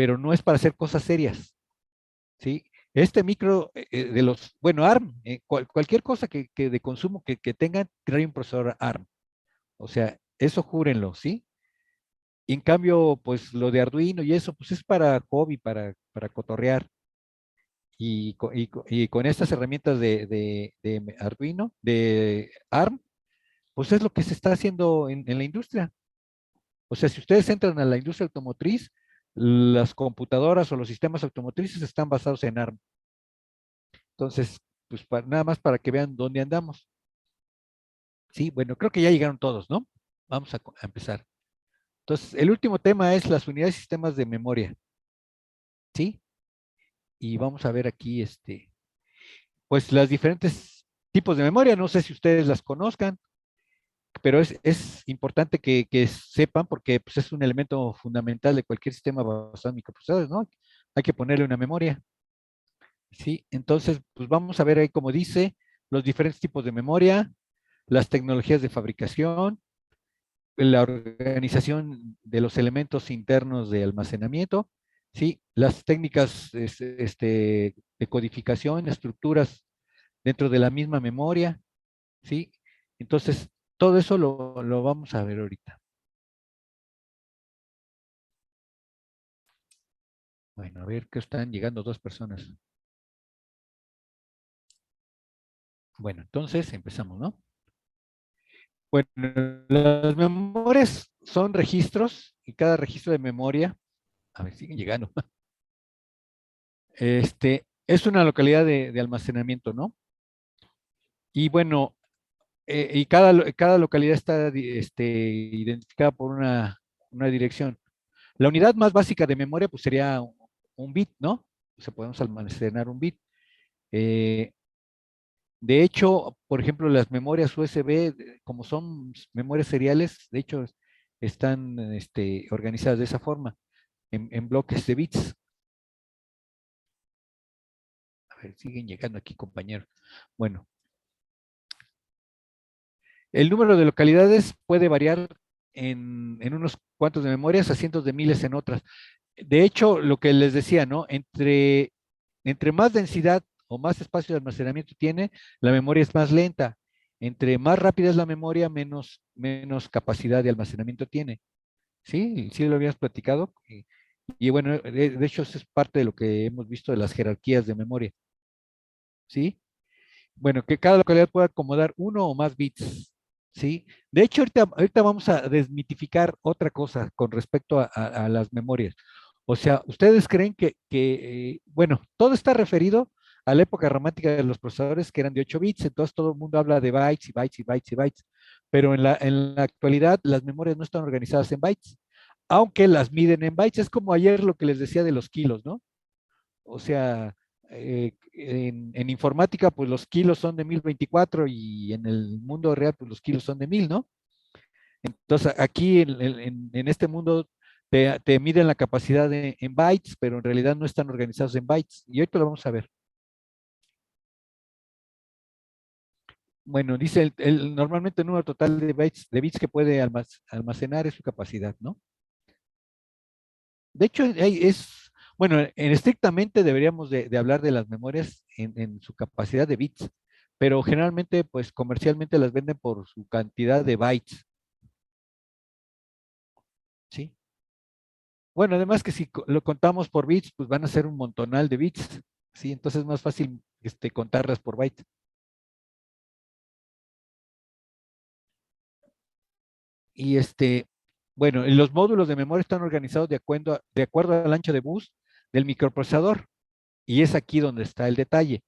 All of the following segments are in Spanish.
pero no es para hacer cosas serias, ¿sí? Este micro de los, bueno, ARM, cualquier cosa que de consumo que tengan, trae un procesador ARM. O sea, eso júrenlo, ¿sí? Y en cambio, pues lo de Arduino y eso, pues es para hobby, para cotorrear. Y con estas herramientas de Arduino, de ARM, pues es lo que se está haciendo en la industria. O sea, si ustedes entran a la industria automotriz, las computadoras o los sistemas automotrices están basados en ARM. Entonces, pues nada más para que vean dónde andamos. Sí, bueno, creo que ya llegaron todos, ¿no? Vamos a empezar. Entonces, el último tema es las unidades y sistemas de memoria, ¿sí? Y vamos a ver aquí, pues las diferentes tipos de memoria. No sé si ustedes las conozcan, pero es importante que sepan porque pues, es un elemento fundamental de cualquier sistema basado en microprocesadores, ¿no? Hay que ponerle una memoria, ¿sí? Entonces, pues vamos a ver ahí, como dice, los diferentes tipos de memoria, las tecnologías de fabricación, la organización de los elementos internos de almacenamiento, ¿sí? Las técnicas de codificación, estructuras dentro de la misma memoria, ¿sí? Entonces, todo eso lo vamos a ver ahorita. Bueno, a ver que están llegando dos personas. Bueno, entonces empezamos, ¿no? Bueno, las memorias son registros y cada registro de memoria, a ver, siguen llegando. Es una localidad de almacenamiento, ¿no? Y bueno, y cada localidad está identificada por una dirección. La unidad más básica de memoria pues sería un bit, ¿no? O sea, podemos almacenar un bit. Eh, de hecho, por ejemplo, las memorias USB, como son memorias seriales, de hecho, están organizadas de esa forma, en bloques de bits. A ver, siguen llegando aquí, compañeros. Bueno, el número de localidades puede variar en unos cuantos de memorias a cientos de miles en otras. De hecho, lo que les decía, ¿no? Entre más densidad o más espacio de almacenamiento tiene, la memoria es más lenta. Entre más rápida es la memoria, menos capacidad de almacenamiento tiene. ¿Sí? Sí lo habíamos platicado. Y bueno, de hecho, eso es parte de lo que hemos visto de las jerarquías de memoria. ¿Sí? Bueno, que cada localidad pueda acomodar uno o más bits. ¿Sí? De hecho, ahorita vamos a desmitificar otra cosa con respecto a las memorias. O sea, ¿ustedes creen bueno, todo está referido a la época romántica de los procesadores que eran de 8 bits, entonces todo el mundo habla de bytes y bytes y bytes y bytes, pero en la actualidad las memorias no están organizadas en bytes, aunque las miden en bytes. Es como ayer lo que les decía de los kilos, ¿no? O sea, en informática, pues los kilos son de 1024 y en el mundo real, pues los kilos son de 1000, ¿no? Entonces, aquí en este mundo te miden la capacidad en bytes, pero en realidad no están organizados en bytes. Y ahorita lo vamos a ver. Bueno, dice normalmente el número total de bits que puede almacenar es su capacidad, ¿no? De hecho, bueno, estrictamente deberíamos de hablar de las memorias en su capacidad de bits, pero generalmente, pues comercialmente las venden por su cantidad de bytes, ¿sí? Bueno, además que si lo contamos por bits, pues van a ser un montonal de bits, ¿sí? Entonces es más fácil contarlas por byte. Y bueno, los módulos de memoria están organizados de acuerdo al ancho de bus del microprocesador, y es aquí donde está el detalle.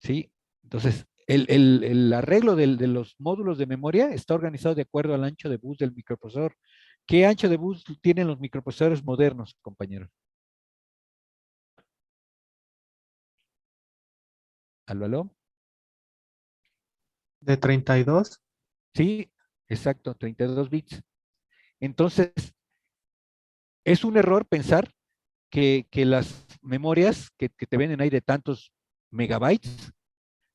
¿Sí? Entonces, el arreglo de los módulos de memoria está organizado de acuerdo al ancho de bus del microprocesador. ¿Qué ancho de bus tienen los microprocesadores modernos, compañeros? ¿Aló, aló? De 32. Sí, exacto, 32 bits. Entonces, es un error pensar que las memorias que te venden ahí de tantos megabytes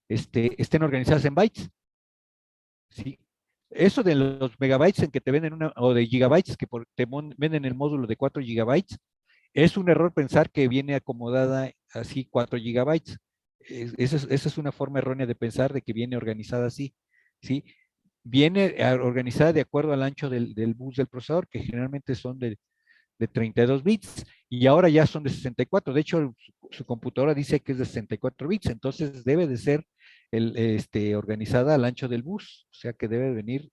estén organizadas en bytes. ¿Sí? Eso de los megabytes en que te venden o de gigabytes que venden el módulo de 4 gigabytes, Es un error pensar que viene acomodada así 4 gigabytes. Esa es una forma errónea de pensar de que viene organizada así, ¿sí? Viene organizada de acuerdo al ancho del bus del procesador, que generalmente son de 32 bits, y ahora ya son de 64. De hecho, su computadora dice que es de 64 bits, entonces debe de ser organizada al ancho del bus, o sea que debe venir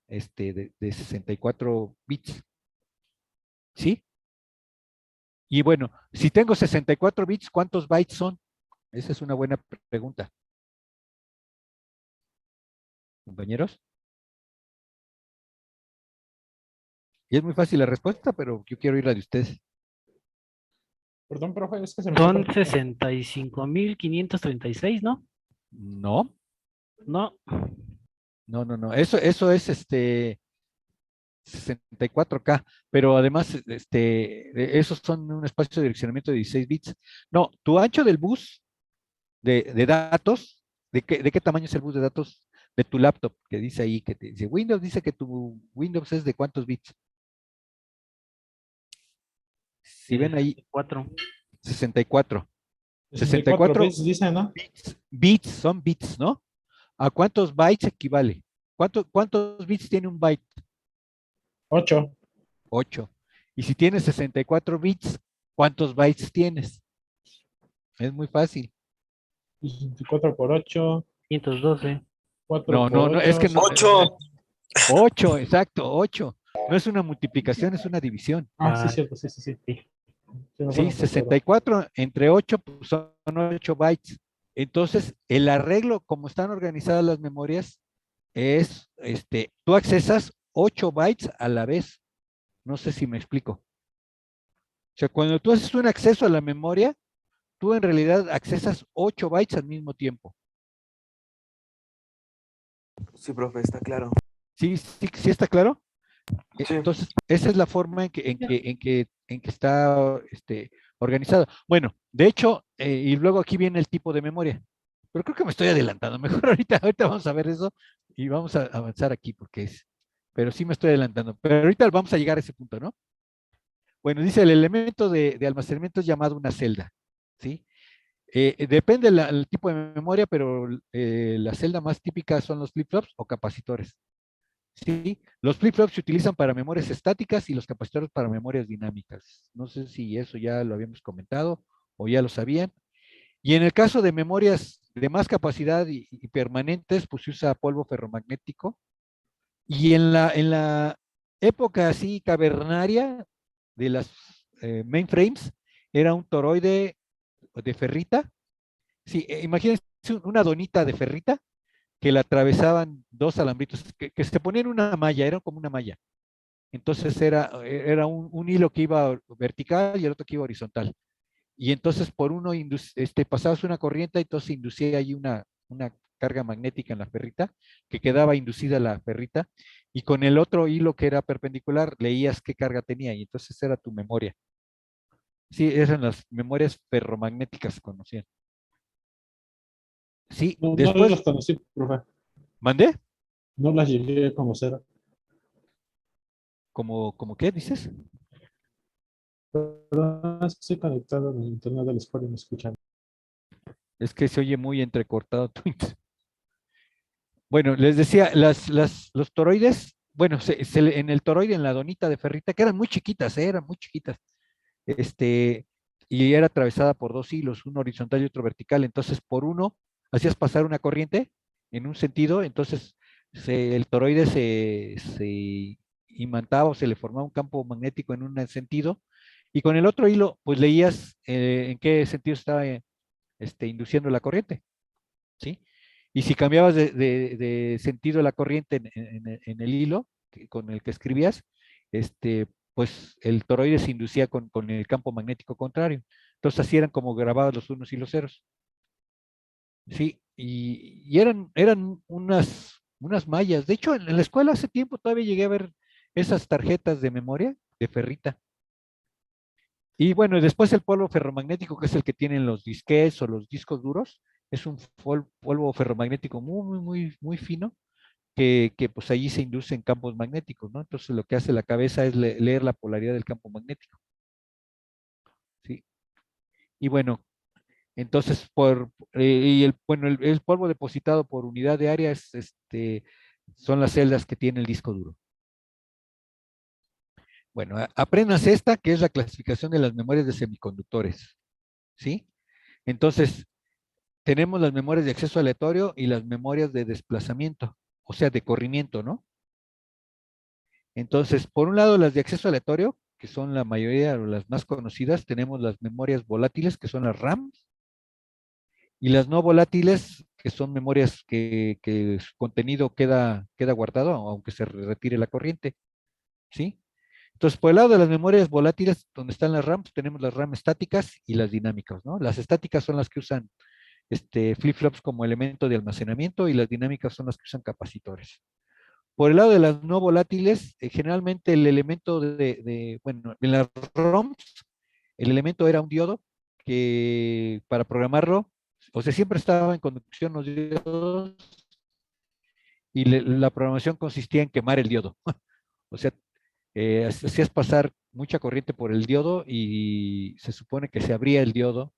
de 64 bits, ¿sí? Y bueno, si tengo 64 bits, ¿cuántos bytes son? Esa es una buena pregunta, compañeros. Y es muy fácil la respuesta, pero yo quiero oír la de ustedes. Perdón, profe, es que se me está Son cortando. 65.536, ¿no? No, No. no. Eso es 64K, pero además esos son un espacio de direccionamiento de 16 bits. No, tu ancho del bus de datos, ¿de qué tamaño es el bus de datos de tu laptop? Que dice ahí, que te dice Windows, dice que tu Windows es de cuántos bits. Si ven ahí, 4. 64. 64 64 bits, dice, ¿no? bits, son bits, ¿no? ¿A cuántos bytes equivale? ¿Cuántos bits tiene un byte? 8. 8. Y si tienes 64 bits, ¿cuántos bytes tienes? Es muy fácil. 64 por 8. 512. 4 No, por no, no, es 8. que no. 8. 8, exacto, 8. No es una multiplicación, es una división. Ah, sí, cierto, sí, sí, sí. Sí. Sí, me Sí, acuerdo, me acuerdo. 64 entre 8 pues son 8 bytes. Entonces, el arreglo, como están organizadas las memorias, es, tú accesas 8 bytes a la vez. No sé si me explico. O sea, cuando tú haces un acceso a la memoria, tú en realidad accesas 8 bytes al mismo tiempo. Sí, profe, está claro. ¿Sí, sí, sí está claro? Sí. Entonces, esa es la forma en que está organizado. Bueno, de hecho, y luego aquí viene el tipo de memoria. Pero creo que me estoy adelantando. Mejor ahorita vamos a ver eso y vamos a avanzar aquí porque pero sí me estoy adelantando. Pero ahorita vamos a llegar a ese punto, ¿no? Bueno, dice el elemento de almacenamiento es llamado una celda, ¿sí? Depende el tipo de memoria, pero la celda más típica son los flip-flops o capacitores. Sí, los flip-flops se utilizan para memorias estáticas y los capacitores para memorias dinámicas. No sé si eso ya lo habíamos comentado o ya lo sabían. Y en el caso de memorias de más capacidad y permanentes, pues se usa polvo ferromagnético. Y en la época así cavernaria de las mainframes, era un toroide de ferrita. Sí, imagínense una donita de ferrita que la atravesaban dos alambritos, que se ponían una malla, era como una malla. Entonces era un hilo que iba vertical y el otro que iba horizontal. Y entonces por uno pasabas una corriente y entonces inducía ahí una carga magnética en la ferrita, que quedaba inducida la ferrita, y con el otro hilo que era perpendicular leías qué carga tenía y entonces era tu memoria. Sí, eran las memorias ferromagnéticas se conocían. Sí, No, no las después, conocí, profe. ¿mandé? No las llegué a conocer. ¿Como qué dices? Perdón, es que estoy conectado en el internet de la escuela y me escuchan. Es que se oye muy entrecortado tu Bueno, les decía, los toroides, bueno, en el toroide, en la donita de ferrita, que eran muy chiquitas, eran muy chiquitas, este, y era atravesada por dos hilos, uno horizontal y otro vertical. Entonces, por uno, hacías pasar una corriente en un sentido, entonces el toroide se imantaba o se le formaba un campo magnético en un sentido, y con el otro hilo, pues leías en qué sentido estaba induciendo la corriente, ¿sí? Y si cambiabas de sentido la corriente en el hilo con el que escribías, pues el toroide se inducía con el campo magnético contrario. Entonces así eran como grabados los unos y los ceros. Sí, y eran unas mallas. De hecho, en la escuela hace tiempo todavía llegué a ver esas tarjetas de memoria de ferrita. Y bueno, después el polvo ferromagnético, que es el que tienen los disquetes o los discos duros, es un polvo ferromagnético muy fino, que pues allí se inducen campos magnéticos, ¿no? Entonces lo que hace la cabeza es leer la polaridad del campo magnético. Y bueno, entonces, bueno, el polvo depositado por unidad de área son las celdas que tiene el disco duro. Bueno, aprendas esta, que es la clasificación de las memorias de semiconductores, ¿sí? Entonces, tenemos las memorias de acceso aleatorio y las memorias de desplazamiento, o sea, de corrimiento, ¿no? Entonces, por un lado, las de acceso aleatorio, que son la mayoría o las más conocidas, tenemos las memorias volátiles, que son las RAM, y las no volátiles, que son memorias que su contenido queda guardado, aunque se retire la corriente, ¿sí? Entonces, por el lado de las memorias volátiles, donde están las RAM, tenemos las RAM estáticas y las dinámicas, ¿no? Las estáticas son las que usan flip-flops como elemento de almacenamiento y las dinámicas son las que usan capacitores. Por el lado de las no volátiles, generalmente el elemento bueno, en las ROMs, el elemento era un diodo que para programarlo, o sea, siempre estaba en conducción los diodos y la programación consistía en quemar el diodo. O sea, hacías pasar mucha corriente por el diodo y se supone que se abría el diodo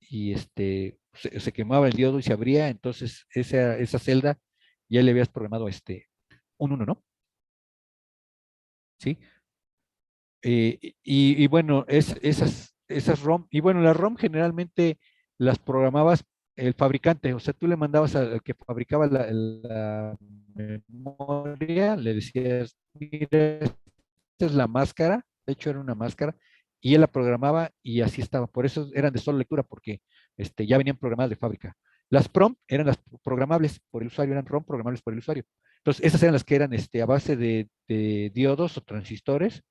y se quemaba el diodo y se abría, entonces esa celda ya le habías programado un 1, ¿no? ¿Sí? Y bueno, esas ROM, y bueno, las ROM generalmente las programabas el fabricante, o sea, tú le mandabas al que fabricaba la memoria, le decías, mira, esta es la máscara, de hecho era una máscara, y él la programaba y así estaba. Por eso eran de solo lectura, porque ya venían programadas de fábrica. Las PROM eran las programables por el usuario, eran ROM programables por el usuario. Entonces, esas eran las que eran a base de diodos o transistores,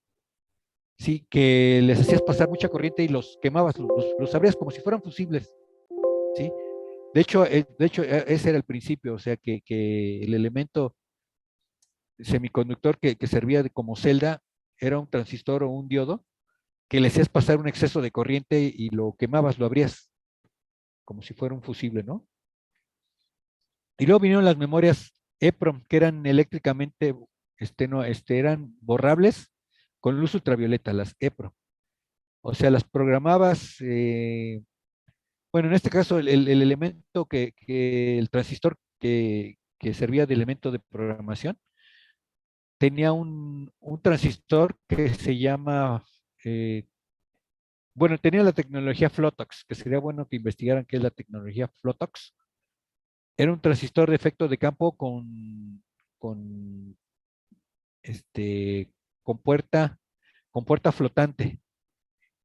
sí, que les hacías pasar mucha corriente y los quemabas, los abrías como si fueran fusibles, ¿sí? De hecho, ese era el principio, o sea, que el elemento semiconductor que servía como celda era un transistor o un diodo que le hacías pasar un exceso de corriente y lo quemabas, lo abrías como si fuera un fusible, ¿no? Y luego vinieron las memorias EPROM, que eran eléctricamente, no, eran borrables con luz ultravioleta, las EPROM. O sea, las programabas, bueno, en este caso el elemento el transistor que servía de elemento de programación, tenía un transistor que se llama, bueno, tenía la tecnología Flotox, que sería bueno que investigaran qué es la tecnología Flotox. Era un transistor de efecto de campo con, este, con puerta flotante.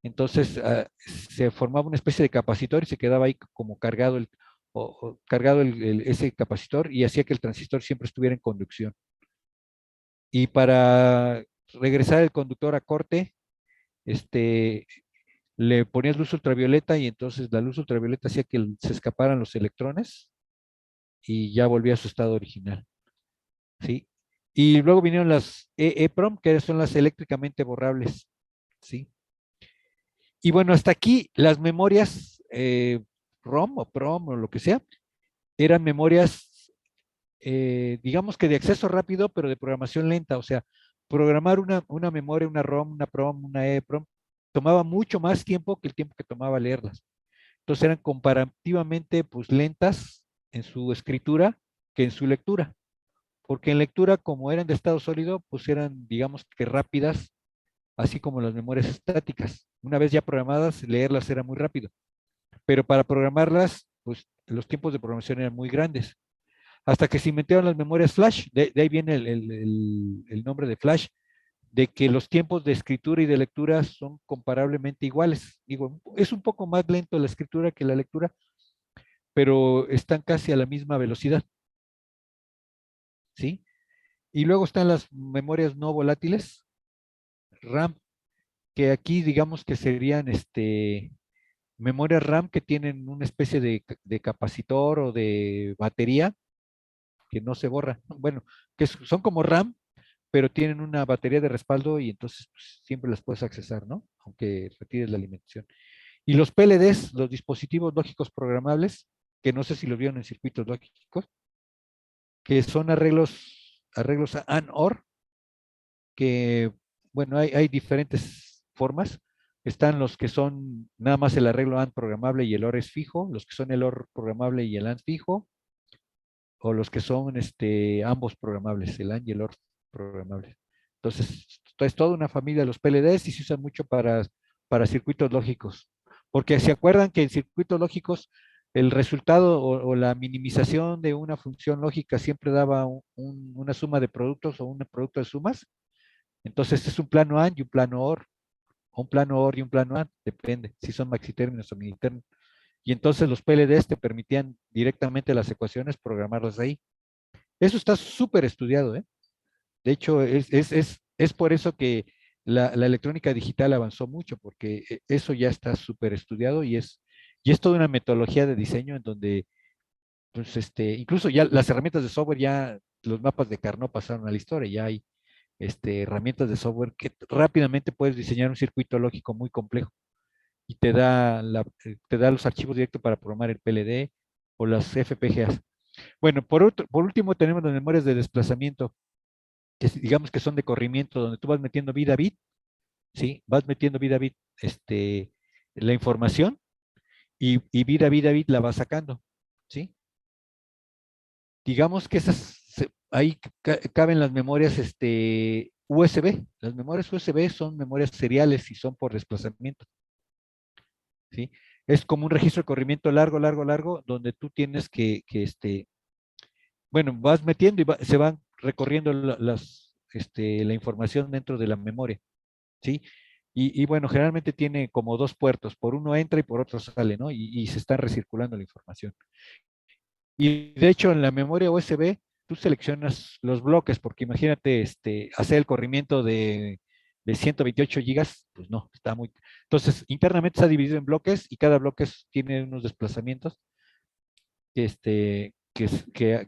Entonces se formaba una especie de capacitor y se quedaba ahí como cargado cargado ese capacitor y hacía que el transistor siempre estuviera en conducción. Y para regresar el conductor a corte, le ponías luz ultravioleta y entonces la luz ultravioleta hacía que se escaparan los electrones y ya volvía a su estado original, ¿sí? Y luego vinieron las EEPROM, que son las eléctricamente borrables, ¿sí? Y bueno, hasta aquí las memorias ROM o PROM o lo que sea, eran memorias, digamos que de acceso rápido, pero de programación lenta. O sea, programar una memoria, una ROM, una PROM, una EEPROM, tomaba mucho más tiempo que el tiempo que tomaba leerlas. Entonces eran comparativamente pues lentas en su escritura que en su lectura. Porque en lectura, como eran de estado sólido, pues eran, digamos que rápidas, así como las memorias estáticas. Una vez ya programadas, leerlas era muy rápido. Pero para programarlas, pues los tiempos de programación eran muy grandes. Hasta que se inventaron las memorias flash, de ahí viene el nombre de flash, de que los tiempos de escritura y de lectura son comparablemente iguales. Digo, es un poco más lento la escritura que la lectura, pero están casi a la misma velocidad, ¿sí? Y luego están las memorias no volátiles, RAM, que aquí digamos que serían memorias RAM que tienen una especie de capacitor o de batería que no se borra. Bueno, que son como RAM, pero tienen una batería de respaldo y entonces pues, siempre las puedes accesar, ¿no? Aunque retires la alimentación. Y los PLDs, los dispositivos lógicos programables, que no sé si los vieron en circuitos lógicos, que son arreglos AND OR, que, bueno, hay diferentes formas. Están los que son nada más el arreglo AND programable y el OR es fijo, los que son el OR programable y el AND fijo, o los que son ambos programables, el AND y el OR programables. Entonces, es toda una familia de los PLDs y se usan mucho para circuitos lógicos. Porque se acuerdan que en circuitos lógicos el resultado o la minimización de una función lógica siempre daba una suma de productos o un producto de sumas. Entonces, este es un plano AND y un plano OR, o un plano OR y un plano AND, depende si son maxitérminos o minitérminos. Y entonces los PLDs te permitían directamente las ecuaciones programarlas ahí. Eso está súper estudiado, ¿eh? De hecho, es por eso que la electrónica digital avanzó mucho, porque eso ya está súper estudiado y es toda una metodología de diseño en donde, pues, incluso ya las herramientas de software, ya los mapas de Carnot pasaron a la historia, ya hay herramientas de software que rápidamente puedes diseñar un circuito lógico muy complejo y te da los archivos directos para programar el PLD o las FPGAs. Bueno, por último tenemos las memorias de desplazamiento, que digamos que son de corrimiento, donde tú vas metiendo bit a bit, ¿sí? Vas metiendo bit a bit la información y bit a bit la vas sacando, ¿sí? Digamos que ahí caben las memorias USB. Las memorias USB son memorias seriales y son por desplazamiento, ¿sí? Es como un registro de corrimiento largo, largo, largo, donde tú tienes bueno, vas metiendo y se van recorriendo la información dentro de la memoria, ¿sí? Y bueno, generalmente tiene como dos puertos, por uno entra y por otro sale, ¿no? Y se está recirculando la información. Y de hecho, en la memoria USB, tú seleccionas los bloques, porque imagínate hacer el corrimiento de 128 gigas, pues no, está muy... Entonces, internamente está dividido en bloques y cada bloque tiene unos desplazamientos que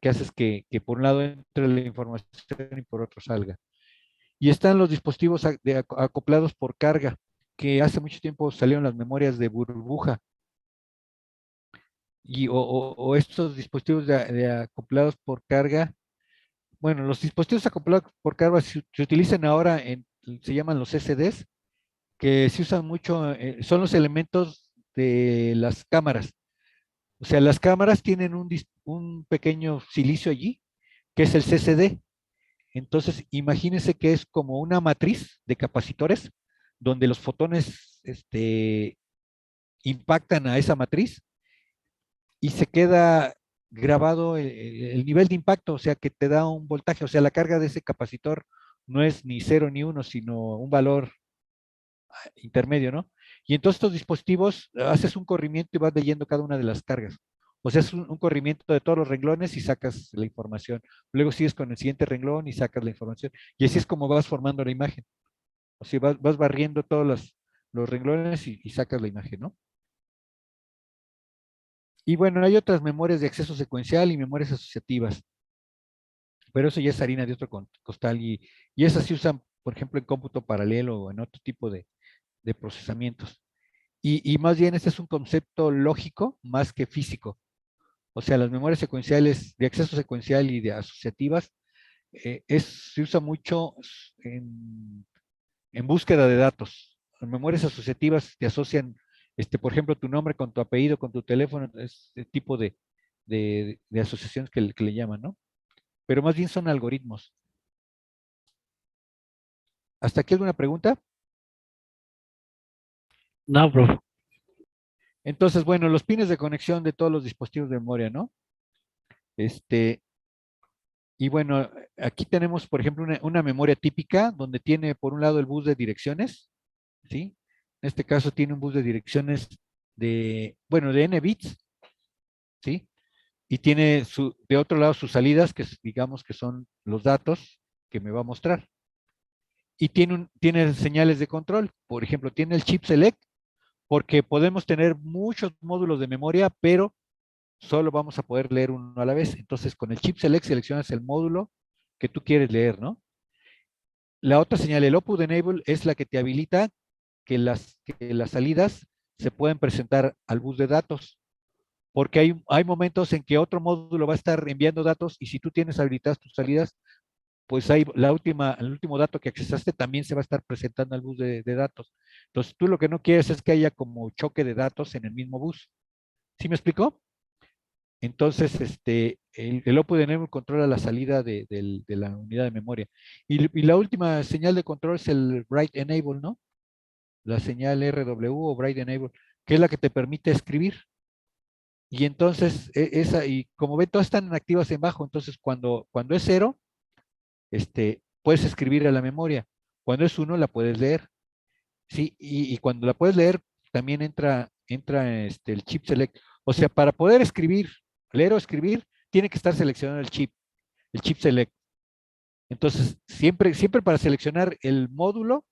haces que por un lado entre la información y por otro salga. Y están los dispositivos acoplados por carga, que hace mucho tiempo salieron las memorias de burbuja, o estos dispositivos de acoplados por carga. Bueno, los dispositivos acoplados por carga se utilizan ahora, se llaman los SDs, que se usan mucho, son los elementos de las cámaras. O sea, las cámaras tienen un pequeño silicio allí, que es el CCD. Entonces, imagínense que es como una matriz de capacitores, donde los fotones impactan a esa matriz y se queda grabado el nivel de impacto, o sea, que te da un voltaje, o sea, la carga de ese capacitor no es ni 0 ni 1, sino un valor intermedio, ¿no? Y entonces estos dispositivos haces un corrimiento y vas leyendo cada una de las cargas. O sea, es un corrimiento de todos los renglones y sacas la información. Luego sigues con el siguiente renglón y sacas la información. Y así es como vas formando la imagen. O sea, vas barriendo todos los renglones y sacas la imagen, ¿no? Y bueno, hay otras memorias de acceso secuencial y memorias asociativas, pero eso ya es harina de otro costal y esas se usan, por ejemplo, en cómputo paralelo o en otro tipo de procesamientos. Y más bien este es un concepto lógico más que físico. O sea, las memorias secuenciales de acceso secuencial y de asociativas se usa mucho en búsqueda de datos. Las memorias asociativas te asocian, por ejemplo, tu nombre con tu apellido, con tu teléfono, es el tipo de asociaciones que le llaman, ¿no? Pero más bien son algoritmos. ¿Hasta aquí alguna pregunta? No, profe. Entonces, bueno, los pines de conexión de todos los dispositivos de memoria, ¿no? Y bueno, aquí tenemos, por ejemplo, una memoria típica donde tiene por un lado el bus de direcciones, ¿sí? En este caso tiene un bus de direcciones bueno, de n bits, ¿sí? Y tiene de otro lado sus salidas, que digamos que son los datos que me va a mostrar. Y tiene señales de control, por ejemplo, tiene el chip select, porque podemos tener muchos módulos de memoria, pero solo vamos a poder leer uno a la vez. Entonces, con el chip select seleccionas el módulo que tú quieres leer, ¿no? La otra señal, el output enable, es la que te habilita que las salidas se pueden presentar al bus de datos, porque hay momentos en que otro módulo va a estar enviando datos y si tú tienes habilitadas tus salidas, pues ahí el último dato que accesaste también se va a estar presentando al bus de datos. Entonces, tú lo que no quieres es que haya como choque de datos en el mismo bus. ¿Sí me explicó? Entonces, el Output Enable controla la salida de la unidad de memoria. Y la última señal de control es el Write Enable, ¿no? La señal RW o Write Enable, que es la que te permite escribir. Y entonces, y como ven, todas están activas en bajo. Entonces, cuando es 0, puedes escribir a la memoria. Cuando es 1, la puedes leer. Sí, y cuando la puedes leer, también entra el chip select. O sea, para poder escribir, leer o escribir, tiene que estar seleccionado el chip select. Entonces, siempre para seleccionar el módulo,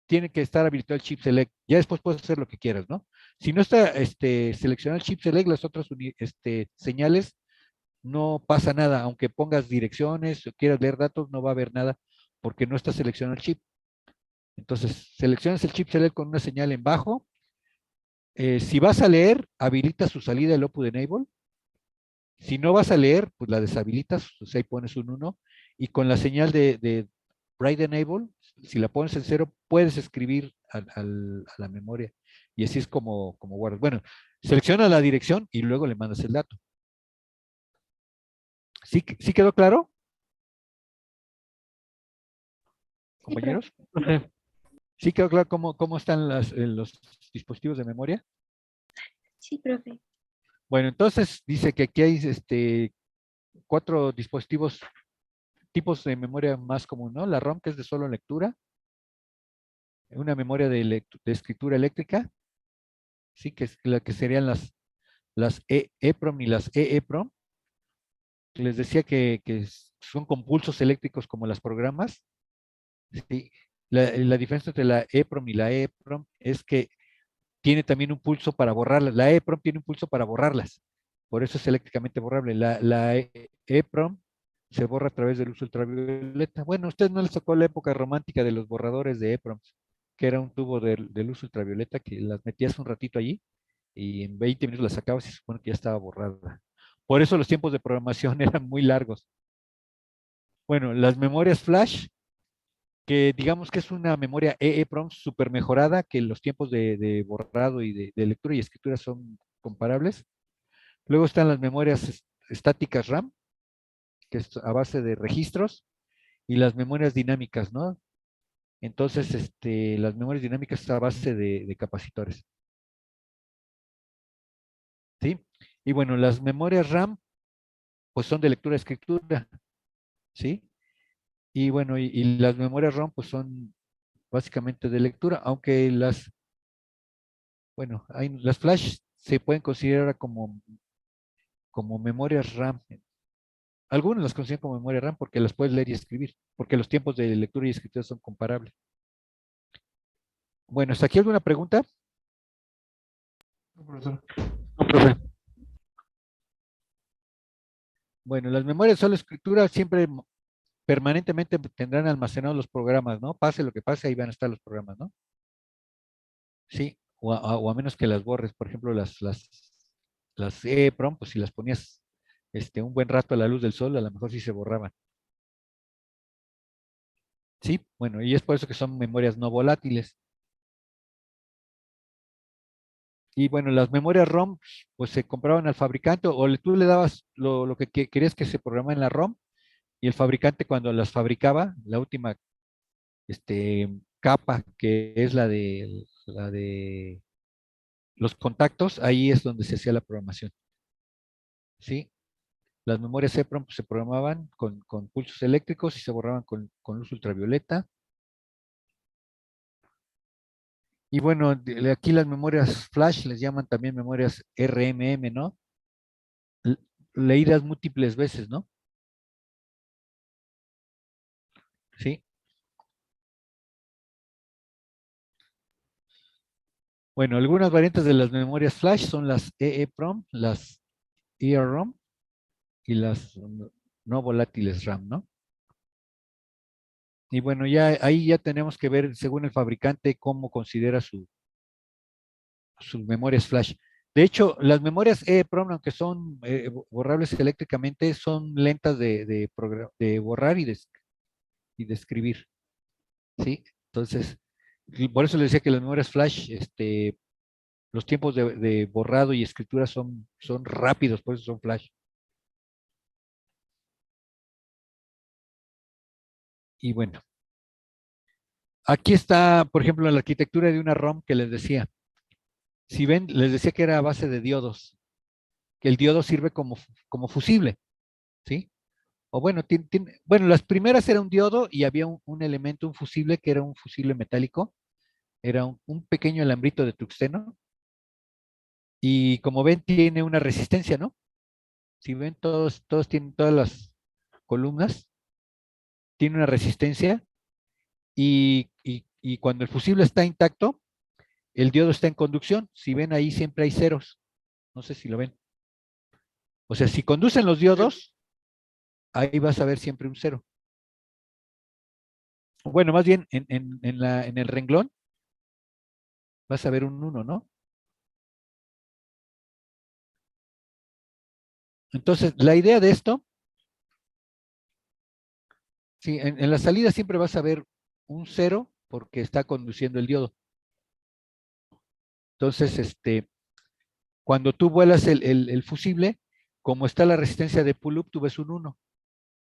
tiene que estar habilitado el chip select. Ya después puedes hacer lo que quieras, ¿no? Si no está seleccionado el chip select, las otras señales, no pasa nada. Aunque pongas direcciones o quieras leer datos, no va a haber nada porque no está seleccionado el chip. Entonces, seleccionas el chip select con una señal en bajo. Si vas a leer, habilita su salida el Output Enable. Si no vas a leer, pues la deshabilitas, pues ahí pones un 1. Y con la señal de Write Enable, si la pones en 0, puedes escribir a la memoria. Y así es como guardas. Bueno, selecciona la dirección y luego le mandas el dato. ¿Sí quedó claro, Sí, profe. compañeros? Profe, ¿Sí quedó claro cómo están los dispositivos de memoria? Sí, profe. Bueno, entonces dice que aquí hay 4 dispositivos, tipos de memoria más común, ¿no? La ROM, que es de solo lectura, una memoria de escritura eléctrica, sí, que es la que serían las EEPROM y las EEPROM. Les decía que son con pulsos eléctricos como las programas. Sí. La diferencia entre la EEPROM y la EEPROM es que tiene también un pulso para borrarlas. La EEPROM tiene un pulso para borrarlas. Por eso es eléctricamente borrable. La EEPROM se borra a través del uso ultravioleta. Bueno, a ustedes no les tocó la época romántica de los borradores de EEPROMs, que era un tubo del uso ultravioleta que las metías un ratito allí y en 20 minutos las sacabas y se supone que ya estaba borrada. Por eso los tiempos de programación eran muy largos. Bueno, las memorias flash, que digamos que es una memoria EEPROM super mejorada, que los tiempos de borrado y de lectura y escritura son comparables. Luego están las memorias estáticas RAM, que es a base de registros, y las memorias dinámicas, ¿no? Entonces, las memorias dinámicas es a base de capacitores. ¿Sí? Y bueno, las memorias RAM, pues son de lectura-escritura, ¿sí? Y bueno, y las memorias ROM, pues son básicamente de lectura, aunque bueno, las flash se pueden considerar como memorias RAM. Algunos las consideran como memoria RAM porque las puedes leer y escribir, porque los tiempos de lectura y escritura son comparables. Bueno, ¿hasta aquí alguna pregunta? No, profesor. no, profe. Bueno, las memorias de solo escritura siempre permanentemente tendrán almacenados los programas, ¿no? Pase lo que pase, ahí van a estar los programas, ¿no? Sí, o a menos que las borres, por ejemplo, las EEPROM, pues si las ponías un buen rato a la luz del sol, a lo mejor sí se borraban. Sí, bueno, y es por eso que son memorias no volátiles. Y bueno, las memorias ROM, pues se compraban al fabricante o tú le dabas lo que querías que se programara en la ROM y el fabricante cuando las fabricaba, la última capa que es la de los contactos, ahí es donde se hacía la programación. ¿Sí? Las memorias EEPROM pues, se programaban con pulsos eléctricos y se borraban con luz ultravioleta. Y bueno, aquí las memorias flash les llaman también memorias RMM, ¿no? Leídas múltiples veces, ¿no? Sí. Bueno, algunas variantes de las memorias flash son las EEPROM, las ERROM y las no volátiles RAM, ¿no? Y bueno, ya ahí ya tenemos que ver, según el fabricante, cómo considera sus memorias flash. De hecho, las memorias EEPROM, aunque son borrables eléctricamente, son lentas de borrar y y de escribir, ¿sí? Entonces, y por eso les decía que las memorias flash, los tiempos de borrado y escritura son rápidos, por eso son flash. Y bueno, aquí está, por ejemplo, la arquitectura de una ROM que les decía. Si ven, les decía que era a base de diodos, que el diodo sirve como fusible, ¿sí? O bueno, bueno, las primeras era un diodo y había un elemento, un fusible, que era un fusible metálico, era un pequeño alambrito de tungsteno, y como ven, tiene una resistencia, ¿no? Si ven, todos tienen, todas las columnas, tiene una resistencia, y cuando el fusible está intacto, el diodo está en conducción. Si ven ahí, siempre hay ceros. No sé si lo ven. O sea, si conducen los diodos, ahí vas a ver siempre un cero. Bueno, más bien en el renglón vas a ver un 1, ¿no? Entonces, la idea de esto, sí, en la salida siempre vas a ver un 0 porque está conduciendo el diodo. Entonces, cuando tú vuelas el fusible, como está la resistencia de pull-up, tú ves un 1.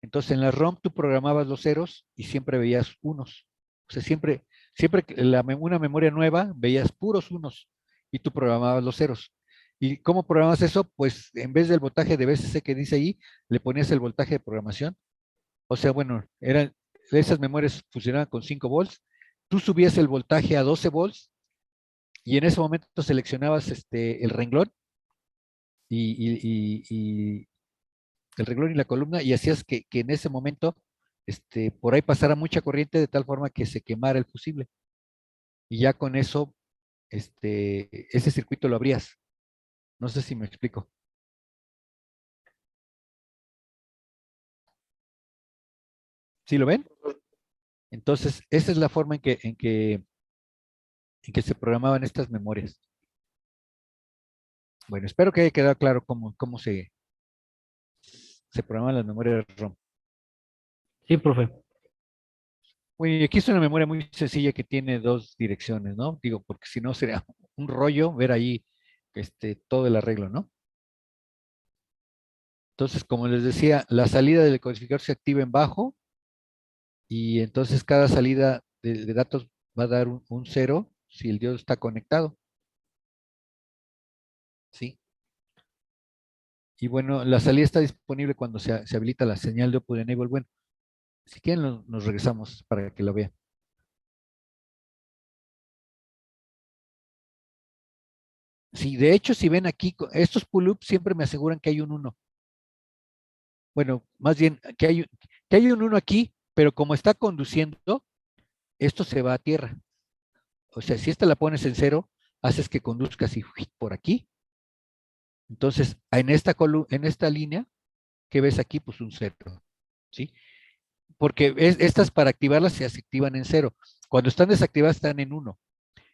Entonces, en la ROM tú programabas los ceros y siempre veías unos. O sea, siempre que una memoria nueva, veías puros unos y tú programabas los ceros. ¿Y cómo programas eso? Pues en vez del voltaje de VCC que dice ahí, le ponías el voltaje de programación. O sea, bueno, esas memorias funcionaban con 5 volts. Tú subías el voltaje a 12 volts y en ese momento seleccionabas el renglón y el renglón y la columna y hacías que en ese momento por ahí pasara mucha corriente de tal forma que se quemara el fusible. Y ya con eso, ese circuito lo abrías. No sé si me explico. ¿Sí lo ven? Entonces, esa es la forma en que se programaban estas memorias. Bueno, espero que haya quedado claro cómo se programaban las memorias ROM. Sí, profe. Bueno, y aquí es una memoria muy sencilla que tiene dos direcciones, ¿no? Digo, porque si no sería un rollo ver ahí todo el arreglo, ¿no? Entonces, como les decía, la salida del decodificador se activa en bajo y entonces cada salida de datos va a dar un 0 si el diodo está conectado, ¿sí? Y bueno, la salida está disponible cuando se habilita la señal de Open Enable. Bueno, si quieren nos regresamos para que lo vean. Sí, de hecho, si ven aquí, estos pull-ups siempre me aseguran que hay un 1. Bueno, más bien que hay un 1 aquí, pero como está conduciendo, esto se va a tierra. O sea, si esta la pones en 0, haces que conduzca así por aquí. Entonces, en esta línea que ves aquí, pues un 0, ¿sí? Porque estas para activarlas se activan en 0. Cuando están desactivadas están en 1.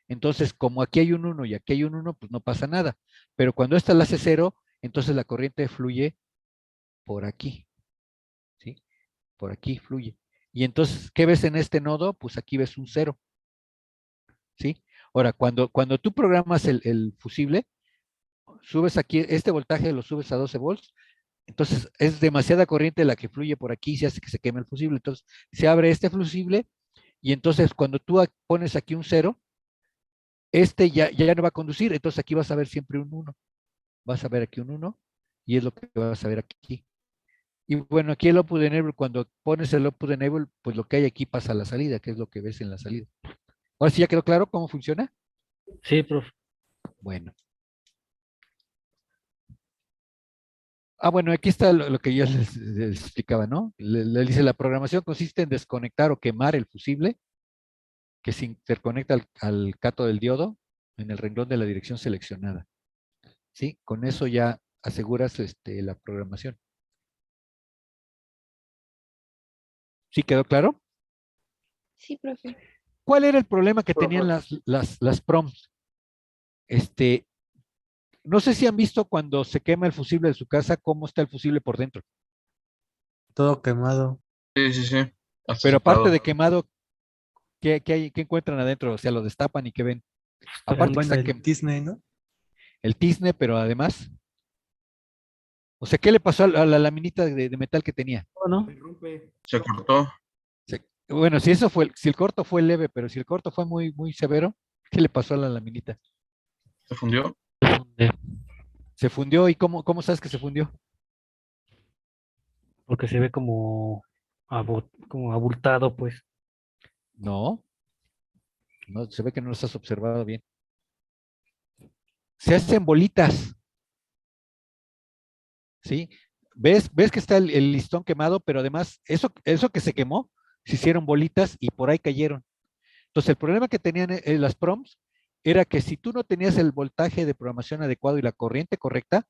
Entonces, como aquí hay un 1 y aquí hay un 1, pues no pasa nada. Pero cuando esta la hace 0, entonces la corriente fluye por aquí, ¿sí? Por aquí fluye. Y entonces, ¿qué ves en este nodo? Pues aquí ves un 0, ¿sí? Ahora, cuando tú programas el fusible, subes aquí, este voltaje lo subes a 12 volts, entonces es demasiada corriente la que fluye por aquí y se hace que se queme el fusible. Entonces, se abre este fusible y entonces cuando tú pones aquí un 0, ya no va a conducir, entonces aquí vas a ver siempre un 1. Vas a ver aquí un 1 y es lo que vas a ver aquí. Y bueno, aquí el Output Enable, cuando pones el Output Enable, pues lo que hay aquí pasa a la salida, que es lo que ves en la salida. Ahora sí ya quedó claro cómo funciona. Sí, profe. Bueno. Bueno, aquí está lo que yo les explicaba, ¿no? Le dice, la programación consiste en desconectar o quemar el fusible que se interconecta al cato del diodo en el renglón de la dirección seleccionada. ¿Sí? Con eso ya aseguras la programación. ¿Sí quedó claro? Sí, profe. ¿Cuál era el problema que tenían las PROMs? No sé si han visto cuando se quema el fusible de su casa, cómo está el fusible por dentro. Todo quemado. Sí, sí, sí. Pero aparte separado. de quemado, ¿qué encuentran adentro? O sea, lo destapan y ¿qué ven? Aparte que Bueno, está el Disney, ¿no? el tizne, pero además, o sea, ¿qué le pasó a la laminita de metal que tenía? ¿No? Se cortó. Bueno, si eso fue, si el corto fue leve, pero si el corto fue muy, muy severo, ¿qué le pasó a la laminita? Se fundió. Se fundió. ¿Y cómo sabes que se fundió? Porque se ve como, como abultado, pues. No, no, se ve que no lo has observado bien. Se hacen bolitas, ¿sí? ¿Ves que está el listón quemado, pero además, eso que se quemó, se hicieron bolitas y por ahí cayeron. Entonces, el problema que tenían las PROMs era que si tú no tenías el voltaje de programación adecuado y la corriente correcta,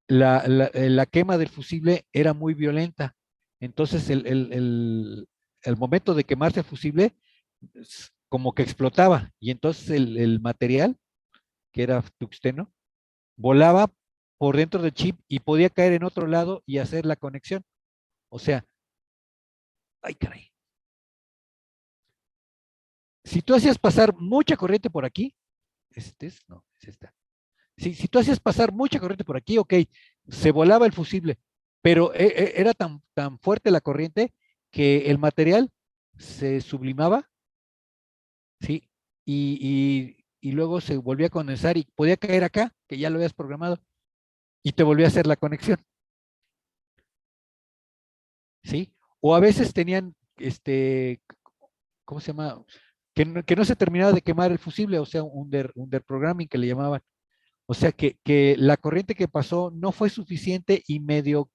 la quema del fusible era muy violenta. Entonces, el momento de quemarse el fusible, como que explotaba, y entonces el material, que era tuxteno, volaba por dentro del chip y podía caer en otro lado y hacer la conexión. O sea, ay caray. Si tú hacías pasar mucha corriente por aquí, no, es esta. Si tú hacías pasar mucha corriente por aquí, ok, se volaba el fusible, pero era tan fuerte la corriente que el material se sublimaba, ¿sí? Y luego se volvía a condensar y podía caer acá, que ya lo habías programado, y te volvía a hacer la conexión, ¿sí? O a veces tenían, ¿cómo se llama? Que no se terminaba de quemar el fusible, o sea, underprogramming que le llamaban. O sea, que la corriente que pasó no fue suficiente y medio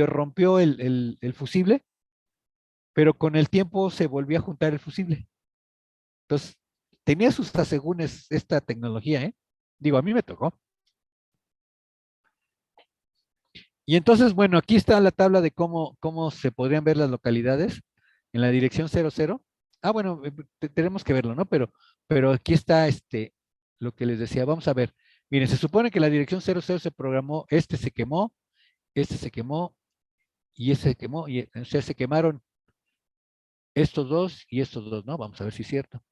rompió el fusible, pero con el tiempo se volvió a juntar el fusible. Entonces, tenía sus asegúnes esta tecnología, ¿eh? Digo, a mí me tocó. Y entonces, bueno, aquí está la tabla de cómo se podrían ver las localidades en la dirección 00. Ah, bueno, tenemos que verlo, ¿no? Pero aquí está lo que les decía. Vamos a ver. Miren, se supone que la dirección 00 se programó, se quemó, se quemó y se quemó, y o sea, se quemaron estos dos y estos dos, ¿no? Vamos a ver si es cierto.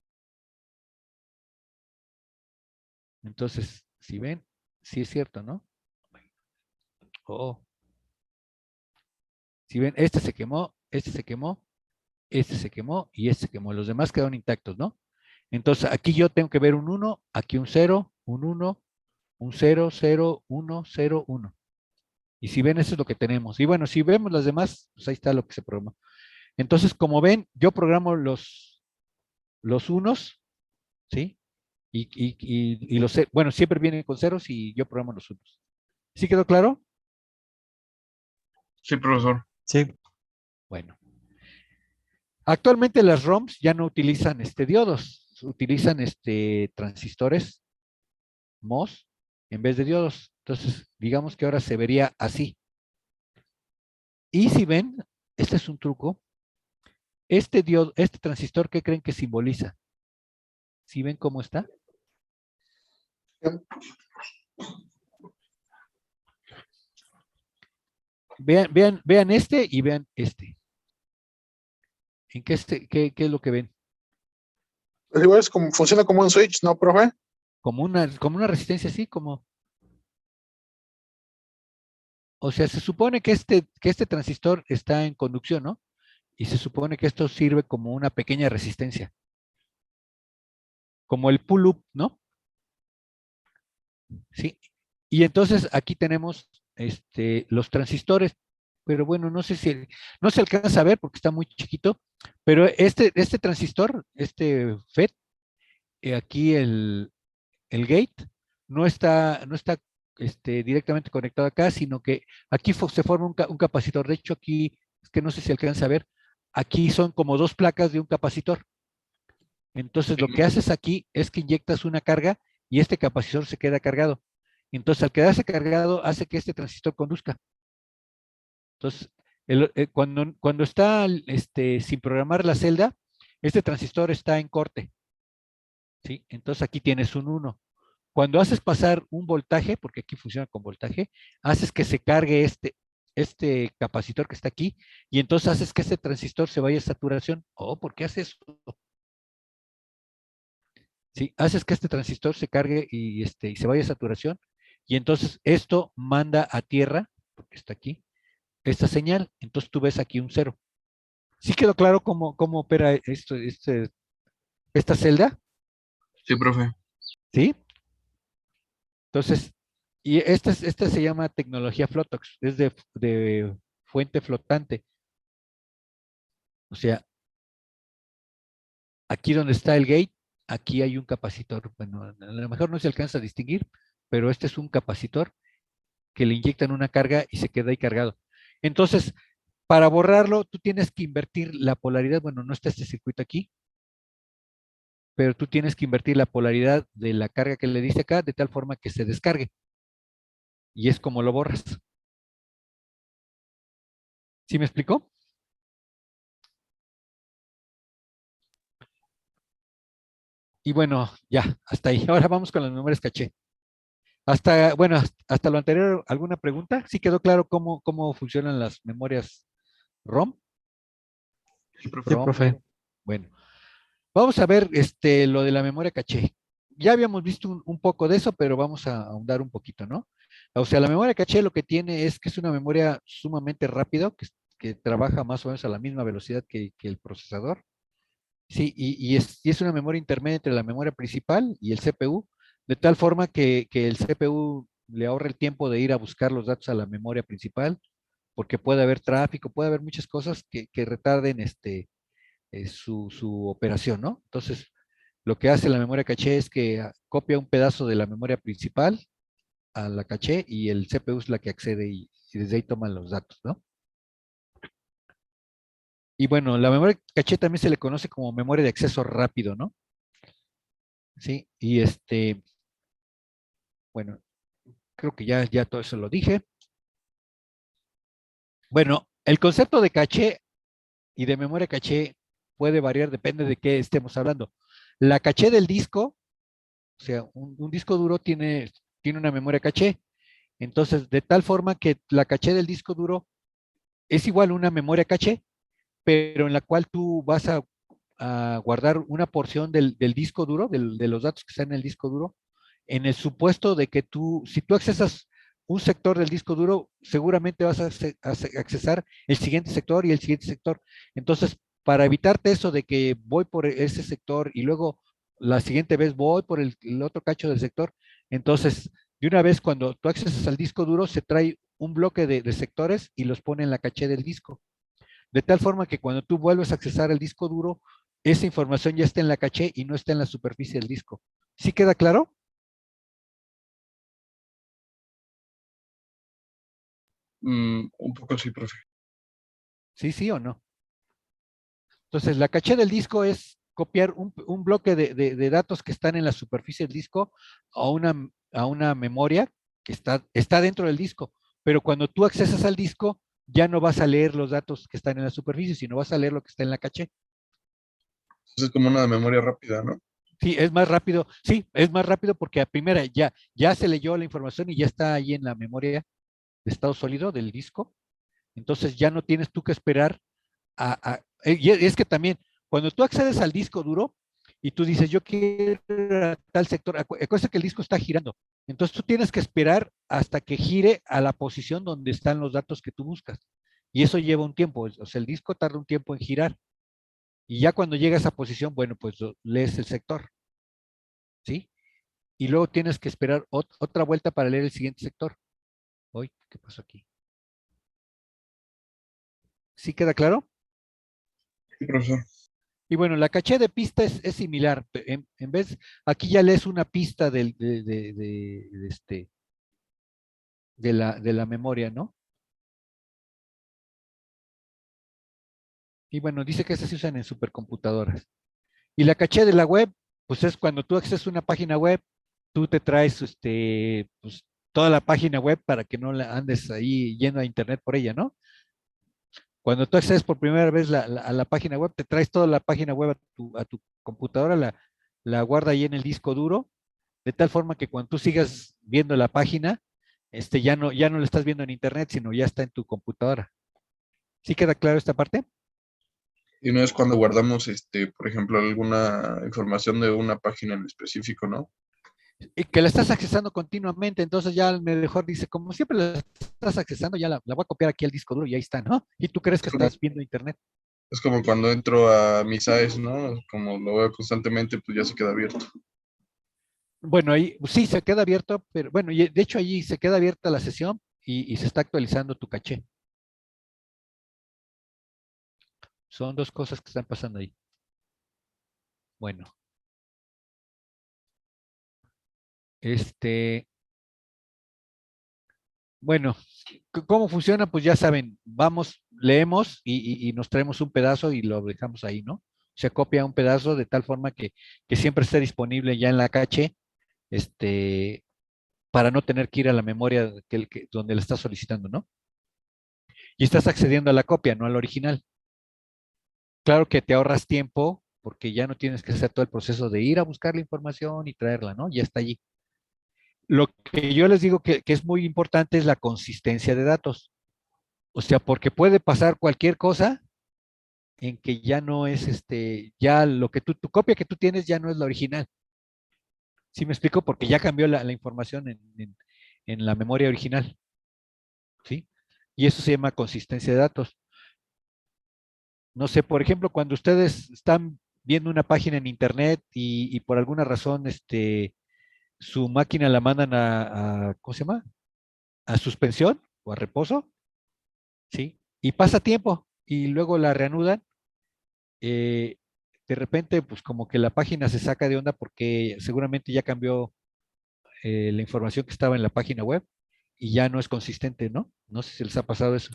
Entonces, si ven, sí es cierto, ¿no? Oh. Si ven, se quemó, se quemó, se quemó y se quemó. Los demás quedaron intactos, ¿no? Entonces, aquí yo tengo que ver un 1, aquí un 0, un 1, un 0, 0, 1, 0, 1. Y si ven, eso es lo que tenemos. Y bueno, si vemos las demás, pues ahí está lo que se programó. Entonces, como ven, yo programo los unos, ¿sí? Y bueno, siempre vienen con ceros y yo programo los unos. ¿Sí quedó claro? Sí, profesor. Sí. Bueno. Actualmente las ROMs ya no utilizan diodos, utilizan transistores MOS en vez de diodos. Entonces, digamos que ahora se vería así. Y si ven, este es un truco. Este transistor, ¿qué creen que simboliza? ¿Sí ven cómo está? Vean y vean este. ¿En qué es lo que ven? Pues igual es como, funciona como un switch, ¿no, profe? Como una resistencia así, como. O sea, se supone que este transistor está en conducción, ¿no? Y se supone que esto sirve como una pequeña resistencia. Como el pull-up, ¿no? Sí. Y entonces aquí tenemos los transistores, pero bueno, no se alcanza a ver porque está muy chiquito, pero este transistor, FET, aquí el gate, no está directamente conectado acá, sino que aquí se forma un capacitor. De hecho, aquí, es que no sé si alcanza a ver, aquí son como dos placas de un capacitor. Entonces, lo que haces aquí es que inyectas una carga y este capacitor se queda cargado. Entonces, al quedarse cargado, hace que este transistor conduzca. Entonces, cuando está sin programar la celda, este transistor está en corte. ¿Sí? Entonces, aquí tienes un 1. Cuando haces pasar un voltaje, porque aquí funciona con voltaje, haces que se cargue este capacitor que está aquí, y entonces haces que este transistor se vaya a saturación. Oh, ¿por qué haces eso? Sí, haces que este transistor se cargue y se vaya a saturación, y entonces esto manda a tierra, porque está aquí, esta señal. Entonces tú ves aquí un 0. ¿Sí quedó claro cómo opera esta celda? Sí, profe. ¿Sí? Entonces, y esta se llama tecnología Flotox, es de fuente flotante. O sea, aquí donde está el gate, aquí hay un capacitor. Bueno, a lo mejor no se alcanza a distinguir, pero este es un capacitor que le inyectan una carga y se queda ahí cargado. Entonces, para borrarlo, tú tienes que invertir la polaridad. Bueno, no está este circuito aquí, pero tú tienes que invertir la polaridad de la carga que le diste acá de tal forma que se descargue. Y es como lo borras. ¿Sí me explicó? Y bueno, ya, hasta ahí. Ahora vamos con las memorias caché. Bueno, hasta lo anterior, ¿alguna pregunta? ¿Sí quedó claro cómo funcionan las memorias ROM? Sí, profe. Sí, ROM. profe. Bueno, vamos a ver lo de la memoria caché. Ya habíamos visto un poco de eso, pero vamos a ahondar un poquito, ¿no? O sea, la memoria caché lo que tiene es que es una memoria sumamente rápida, que trabaja más o menos a la misma velocidad que el procesador. Sí, y es una memoria intermedia entre la memoria principal y el CPU, de tal forma que el CPU le ahorra el tiempo de ir a buscar los datos a la memoria principal, porque puede haber tráfico, puede haber muchas cosas que retarden su operación, ¿no? Entonces, lo que hace la memoria caché es que copia un pedazo de la memoria principal a la caché y el CPU es la que accede y desde ahí toma los datos, ¿no? Y bueno, la memoria caché también se le conoce como memoria de acceso rápido, ¿no? Sí, y bueno, creo que ya todo eso lo dije. Bueno, el concepto de caché y de memoria caché puede variar, depende de qué estemos hablando. La caché del disco, o sea, un disco duro tiene una memoria caché. Entonces, de tal forma que la caché del disco duro es igual a una memoria caché, pero en la cual tú vas a guardar una porción del disco duro, de los datos que están en el disco duro, en el supuesto de que si tú accesas un sector del disco duro, seguramente vas a accesar el siguiente sector y el siguiente sector. Entonces, para evitarte eso de que voy por ese sector y luego la siguiente vez voy por el otro cacho del sector, entonces, de una vez cuando tú accesas al disco duro, se trae un bloque de sectores y los pone en la caché del disco. De tal forma que cuando tú vuelves a accesar el disco duro, esa información ya está en la caché y no está en la superficie del disco. ¿Sí queda claro? Un poco sí, profe. Sí o no. Entonces, la caché del disco es copiar un bloque de datos que están en la superficie del disco a una memoria que está dentro del disco. Pero cuando tú accesas al disco, ya no vas a leer los datos que están en la superficie, sino vas a leer lo que está en la caché. Entonces es como una memoria rápida, ¿no? Sí, es más rápido. Sí, es más rápido porque a primera ya se leyó la información y ya está ahí en la memoria de estado sólido del disco. Entonces ya no tienes tú que esperar y es que también, cuando tú accedes al disco duro y tú dices, yo quiero ir a tal sector, acuérdate que el disco está girando. Entonces tú tienes que esperar hasta que gire a la posición donde están los datos que tú buscas. Y eso lleva un tiempo, o sea, el disco tarda un tiempo en girar. Y ya cuando llega a esa posición, bueno, pues lees el sector, ¿sí? Y luego tienes que esperar otra vuelta para leer el siguiente sector. Uy, ¿qué pasó aquí? ¿Sí queda claro? Sí, profesor. Y bueno, la caché de pista es similar. En vez, aquí ya lees una pista de la memoria, ¿no? Y bueno, dice que estas se usan en supercomputadoras. Y la caché de la web, pues es cuando tú accedes a una página web, tú te traes pues, toda la página web para que no la andes ahí yendo a internet por ella, ¿no? Cuando tú accedes por primera vez a la página web, te traes toda la página web a tu computadora, la guarda ahí en el disco duro, de tal forma que cuando tú sigas viendo la página, ya no lo estás viendo en internet, sino ya está en tu computadora. ¿Sí queda claro esta parte? Y no es cuando guardamos, por ejemplo, alguna información de una página en específico, ¿no? Y que la estás accesando continuamente, entonces ya mejor dice, como siempre la estás accesando, ya la voy a copiar aquí al disco duro y ahí está, ¿no? Y tú crees Es que como, estás viendo internet. es como cuando entro a mis AES, ¿no? Como lo veo constantemente, pues ya se queda abierto. Bueno, ahí sí se queda abierto, pero bueno, y de hecho allí se queda abierta la sesión y se está actualizando tu caché. Son dos cosas que están pasando ahí. Bueno, bueno, ¿cómo funciona? Pues ya saben, vamos, leemos y nos traemos un pedazo y lo dejamos ahí, ¿no? Se copia un pedazo de tal forma que siempre esté disponible ya en la caché, para no tener que ir a la memoria donde le estás solicitando, ¿no? Y estás accediendo a la copia, no al original. Claro que te ahorras tiempo porque ya no tienes que hacer todo el proceso de ir a buscar la información y traerla, ¿no? Ya está allí. Lo que yo les digo que es muy importante es la consistencia de datos. O sea, porque puede pasar cualquier cosa en que ya no es ya lo que tu copia que tú tienes ya no es la original. ¿Sí me explico? Porque ya cambió la información en la memoria original. ¿Sí? Y eso se llama consistencia de datos. No sé, por ejemplo, cuando ustedes están viendo una página en internet y por alguna razón su máquina la mandan ¿cómo se llama? A suspensión o a reposo, ¿sí? Y pasa tiempo y luego la reanudan, eh, de repente, pues como que la página se saca de onda porque seguramente ya cambió la información que estaba en la página web y ya no es consistente, ¿no? No sé si les ha pasado eso.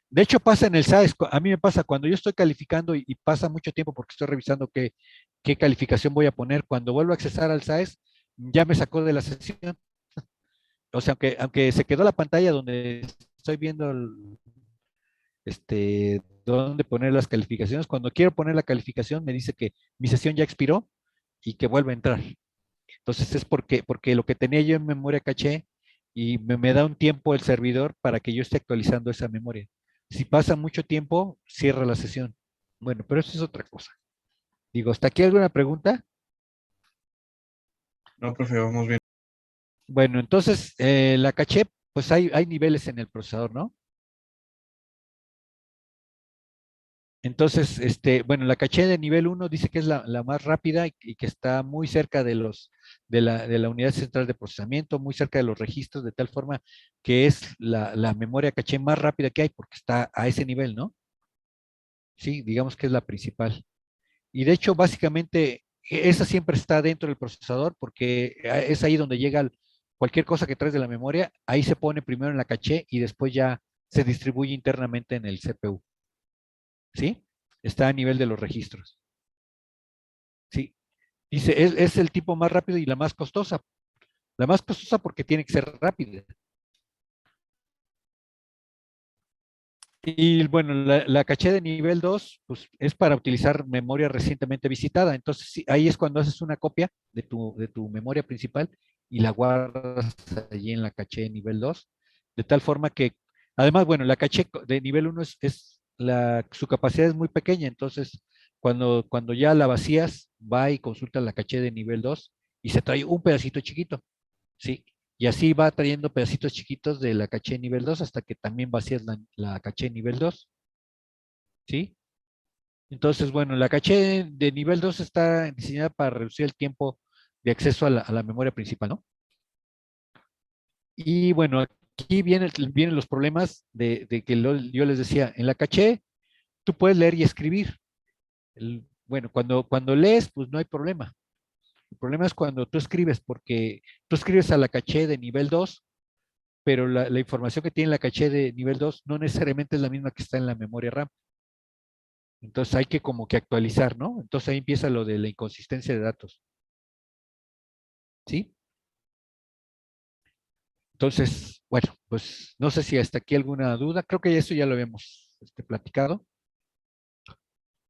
De hecho, pasa en el SAES. A mí me pasa cuando yo estoy calificando y pasa mucho tiempo porque estoy revisando qué calificación voy a poner. Cuando vuelvo a accesar al SAES, ya me sacó de la sesión. O sea, aunque se quedó la pantalla donde estoy viendo dónde poner las calificaciones, cuando quiero poner la calificación me dice que mi sesión ya expiró y que vuelve a entrar. Entonces es porque lo que tenía yo en memoria caché y me da un tiempo el servidor para que yo esté actualizando esa memoria. Si pasa mucho tiempo, cierra la sesión. Bueno, pero eso es otra cosa. Digo, ¿hasta aquí alguna pregunta? No, profe, vamos bien. Bueno, entonces la caché, pues hay niveles en el procesador, ¿no? Entonces, bueno, la caché de nivel uno dice que es la más rápida y que está muy cerca de la unidad central de procesamiento, muy cerca de los registros, de tal forma que es la memoria caché más rápida que hay porque está a ese nivel, ¿no? Sí, digamos que es la principal. Y de hecho, básicamente, esa siempre está dentro del procesador porque es ahí donde llega cualquier cosa que traes de la memoria, ahí se pone primero en la caché y después ya se distribuye internamente en el CPU. ¿Sí? Está a nivel de los registros. ¿Sí? Dice, es el tipo más rápido y la más costosa. La más costosa porque tiene que ser rápida. Y bueno, la caché de nivel 2 pues, es para utilizar memoria recientemente visitada. Entonces, sí, ahí es cuando haces una copia de tu memoria principal y la guardas allí en la caché de nivel 2. De tal forma que, además, bueno, la caché de nivel 1 su capacidad es muy pequeña. Entonces, cuando ya la vacías, va y consulta la caché de nivel 2 y se trae un pedacito chiquito. ¿Sí? Y así va trayendo pedacitos chiquitos de la caché nivel 2 hasta que también vacías la caché nivel 2. ¿Sí? Entonces, bueno, la caché de nivel 2 está diseñada para reducir el tiempo de acceso a la memoria principal, ¿no? Y bueno, aquí vienen los problemas de que yo les decía, en la caché tú puedes leer y escribir. Bueno, cuando lees, pues no hay problema. El problema es cuando tú escribes, porque tú escribes a la caché de nivel 2 pero la información que tiene la caché de nivel 2 no necesariamente es la misma que está en la memoria RAM. Entonces hay que como que actualizar, ¿no? Entonces ahí empieza lo de la inconsistencia de datos. ¿Sí? Entonces, bueno, pues no sé si hasta aquí alguna duda. Creo que eso ya lo habíamos platicado.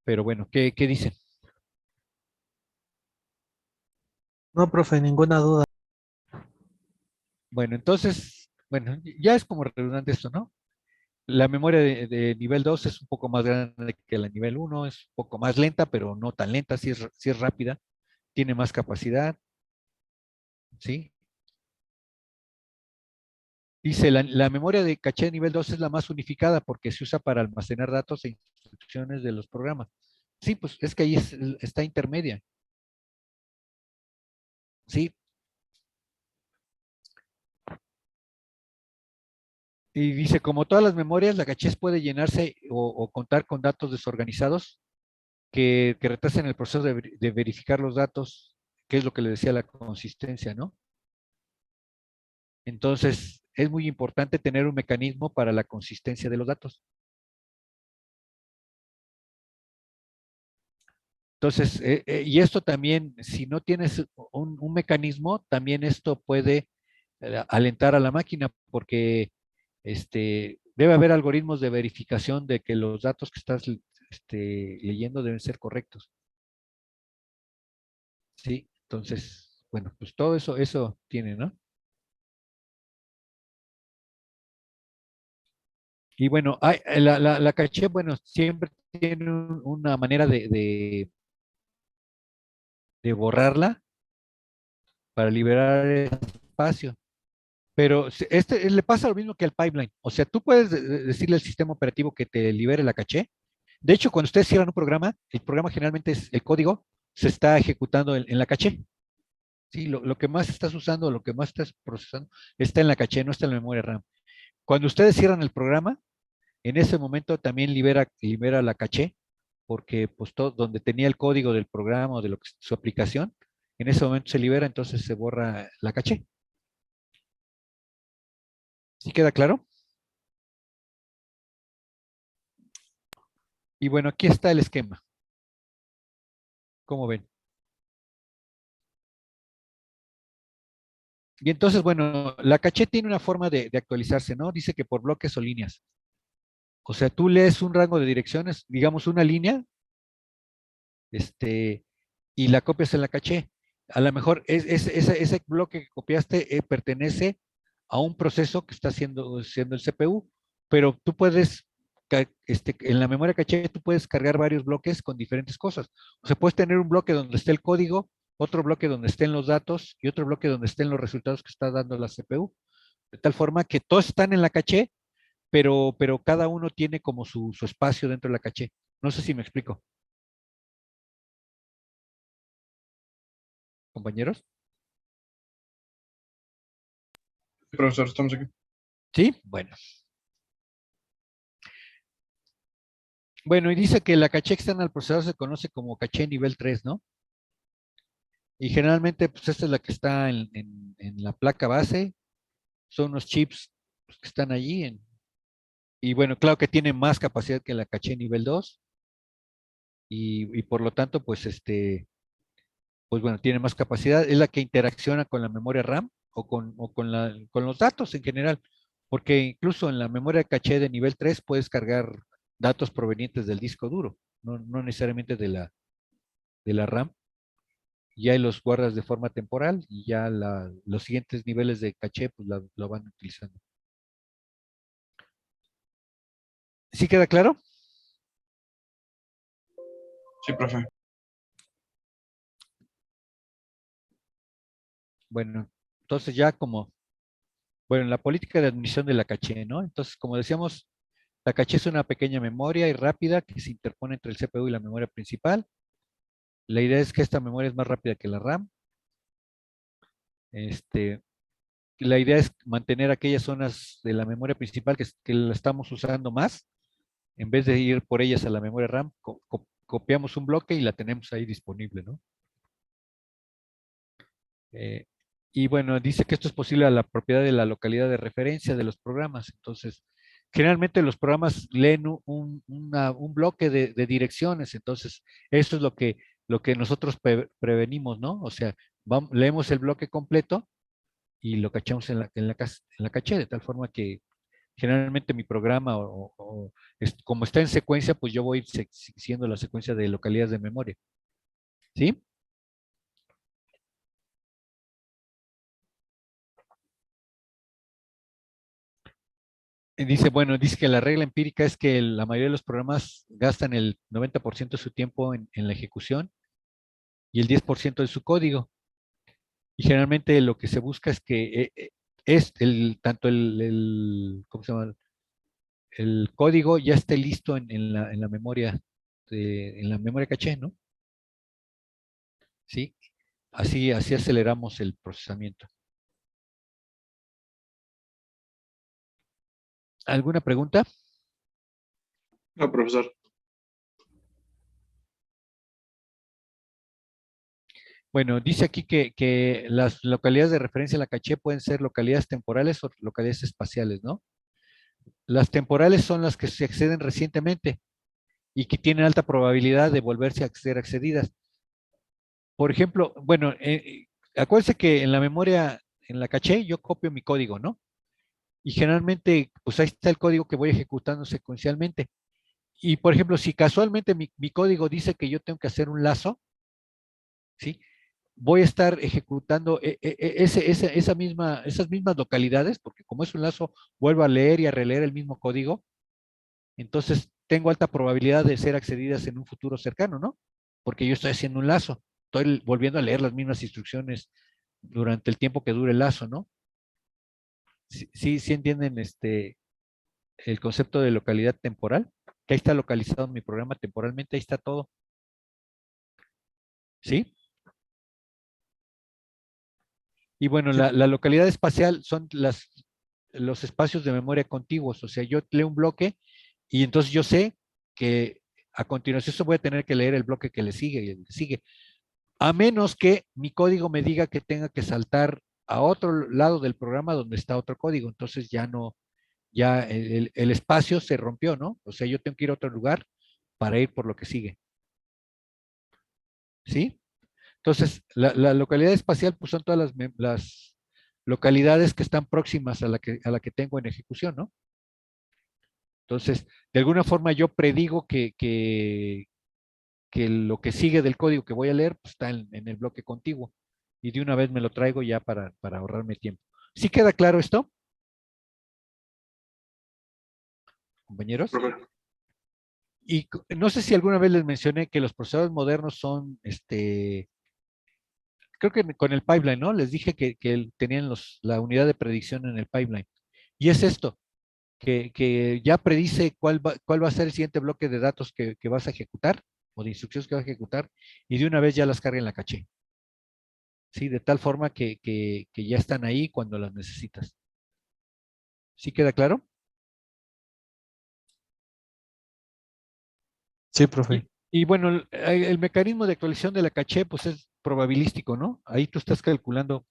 Pero bueno, ¿qué dicen? No, profe, ninguna duda. Bueno, entonces, bueno, ya es como redundante esto, ¿no? La memoria de nivel 2 es un poco más grande que la nivel uno, es un poco más lenta, pero no tan lenta, sí es rápida, tiene más capacidad, ¿sí? Dice, la memoria de caché de nivel 2 es la más unificada porque se usa para almacenar datos e instrucciones de los programas. Sí, pues es que ahí está intermedia, ¿sí? Y dice, como todas las memorias, la caché puede llenarse o contar con datos desorganizados que retrasen el proceso de verificar los datos, que es lo que le decía la consistencia, ¿no? Entonces, es muy importante tener un mecanismo para la consistencia de los datos. Entonces, y esto también, si no tienes un mecanismo, también esto puede alentar a la máquina porque debe haber algoritmos de verificación de que los datos que estás leyendo deben ser correctos. Sí, entonces, bueno, pues todo eso tiene, ¿no? Y bueno, la caché, bueno, siempre tiene una manera de borrarla para liberar espacio. Pero le pasa lo mismo que al pipeline. O sea, tú puedes decirle al sistema operativo que te libere la caché. De hecho, cuando ustedes cierran un programa, el programa generalmente es el código se está ejecutando en la caché. Sí, lo que más estás usando, lo que más estás procesando, está en la caché, no está en la memoria RAM. Cuando ustedes cierran el programa, en ese momento también libera la caché, porque pues todo, donde tenía el código del programa o de su aplicación, en ese momento se libera, entonces se borra la caché. ¿Sí queda claro? Y bueno, aquí está el esquema. ¿Cómo ven? Y entonces, bueno, la caché tiene una forma de actualizarse, ¿no? Dice que por bloques o líneas. O sea, tú lees un rango de direcciones, digamos una línea, y la copias en la caché. A lo mejor ese bloque que copiaste pertenece a un proceso que está siendo el CPU, pero tú puedes, en la memoria caché, tú puedes cargar varios bloques con diferentes cosas. O sea, puedes tener un bloque donde esté el código, otro bloque donde estén los datos y otro bloque donde estén los resultados que está dando la CPU. De tal forma que todos están en la caché, pero cada uno tiene como su espacio dentro de la caché. No sé si me explico, compañeros. Sí, profesor, estamos aquí. Sí, bueno. Bueno, y dice que la caché externa al procesador se conoce como caché nivel 3, ¿no? Y generalmente, pues esta es la que está en la placa base. Son unos chips pues, que están allí. Y bueno, claro que tiene más capacidad que la caché nivel 2. Y por lo tanto, pues pues bueno, tiene más capacidad. Es la que interacciona con la memoria RAM o con los datos en general. Porque incluso en la memoria caché de nivel 3 puedes cargar datos provenientes del disco duro, no necesariamente de la RAM. Ya ahí los guardas de forma temporal y ya los siguientes niveles de caché pues lo van utilizando. ¿Sí queda claro? Sí, profe. Bueno, entonces ya bueno, la política de admisión de la caché, ¿no? Entonces, como decíamos, la caché es una pequeña memoria y rápida que se interpone entre el CPU y la memoria principal. La idea es que esta memoria es más rápida que la RAM. Este, la idea es mantener aquellas zonas de la memoria principal que la estamos usando más, en vez de ir por ellas a la memoria RAM, copiamos un bloque y la tenemos ahí disponible, ¿no? Eh, y bueno, dice que esto es posible a la propiedad de la localidad de referencia de los programas. Entonces, generalmente los programas leen un bloque de direcciones. Entonces, eso es lo que nosotros prevenimos, ¿no? O sea, leemos el bloque completo y lo cachamos en la caché, de tal forma que generalmente mi programa, como está en secuencia, pues yo voy siguiendo la secuencia de localidades de memoria. ¿Sí? Dice, bueno, dice que la regla empírica es que la mayoría de los programas gastan el 90% de su tiempo en la ejecución y el 10% de su código. Y generalmente lo que se busca es que es tanto ¿cómo se llama? El código ya esté listo en la memoria, en la memoria caché, ¿no? ¿Sí? Así aceleramos el procesamiento. ¿Alguna pregunta? No, profesor. Bueno, dice aquí que las localidades de referencia en la caché pueden ser localidades temporales o localidades espaciales, ¿no? Las temporales son las que se acceden recientemente y que tienen alta probabilidad de volverse a ser accedidas. Por ejemplo, bueno, acuérdense que en la memoria, en la caché, yo copio mi código, ¿no? Y generalmente, pues ahí está el código que voy ejecutando secuencialmente. Y por ejemplo, si casualmente mi código dice que yo tengo que hacer un lazo, ¿sí? Voy a estar ejecutando esas mismas localidades, porque como es un lazo, vuelvo a leer y a releer el mismo código, entonces tengo alta probabilidad de ser accedidas en un futuro cercano, ¿no? Porque yo estoy haciendo un lazo, estoy volviendo a leer las mismas instrucciones durante el tiempo que dure el lazo, ¿no? Sí entienden el concepto de localidad temporal, que ahí está localizado mi programa temporalmente, ahí está todo. ¿Sí? Y bueno, la localidad espacial son los espacios de memoria contiguos, o sea, yo leo un bloque y entonces yo sé que a continuación voy a tener que leer el bloque que le sigue y el que sigue, a menos que mi código me diga que tenga que saltar a otro lado del programa donde está otro código, entonces ya no, ya el espacio se rompió, ¿no? O sea, yo tengo que ir a otro lugar para ir por lo que sigue. ¿Sí? Entonces, la localidad espacial, pues son todas las localidades que están próximas a la que tengo en ejecución, ¿no? Entonces, de alguna forma yo predigo que lo que sigue del código que voy a leer pues, está en el bloque contiguo. Y de una vez me lo traigo ya para ahorrarme tiempo. ¿Sí queda claro esto, compañeros? Profe. Y no sé si alguna vez les mencioné que los procesadores modernos son, creo que con el pipeline, ¿no? Les dije que tenían la unidad de predicción en el pipeline. Y es esto, que ya predice cuál va a ser el siguiente bloque de datos que vas a ejecutar o de instrucciones que vas a ejecutar y de una vez ya las carga en la caché. ¿Sí? De tal forma que ya están ahí cuando las necesitas. ¿Sí queda claro? Sí, profe. Y bueno, el mecanismo de actualización de la caché pues es probabilístico, ¿no? Ahí tú estás calculando.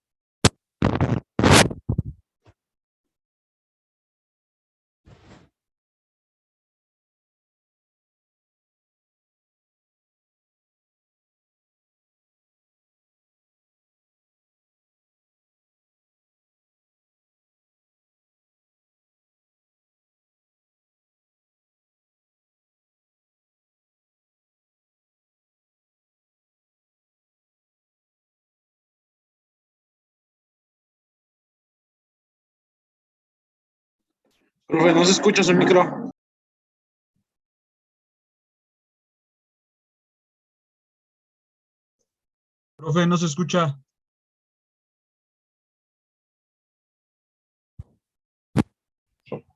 Profe, no se escucha su micro. Profe, no se escucha.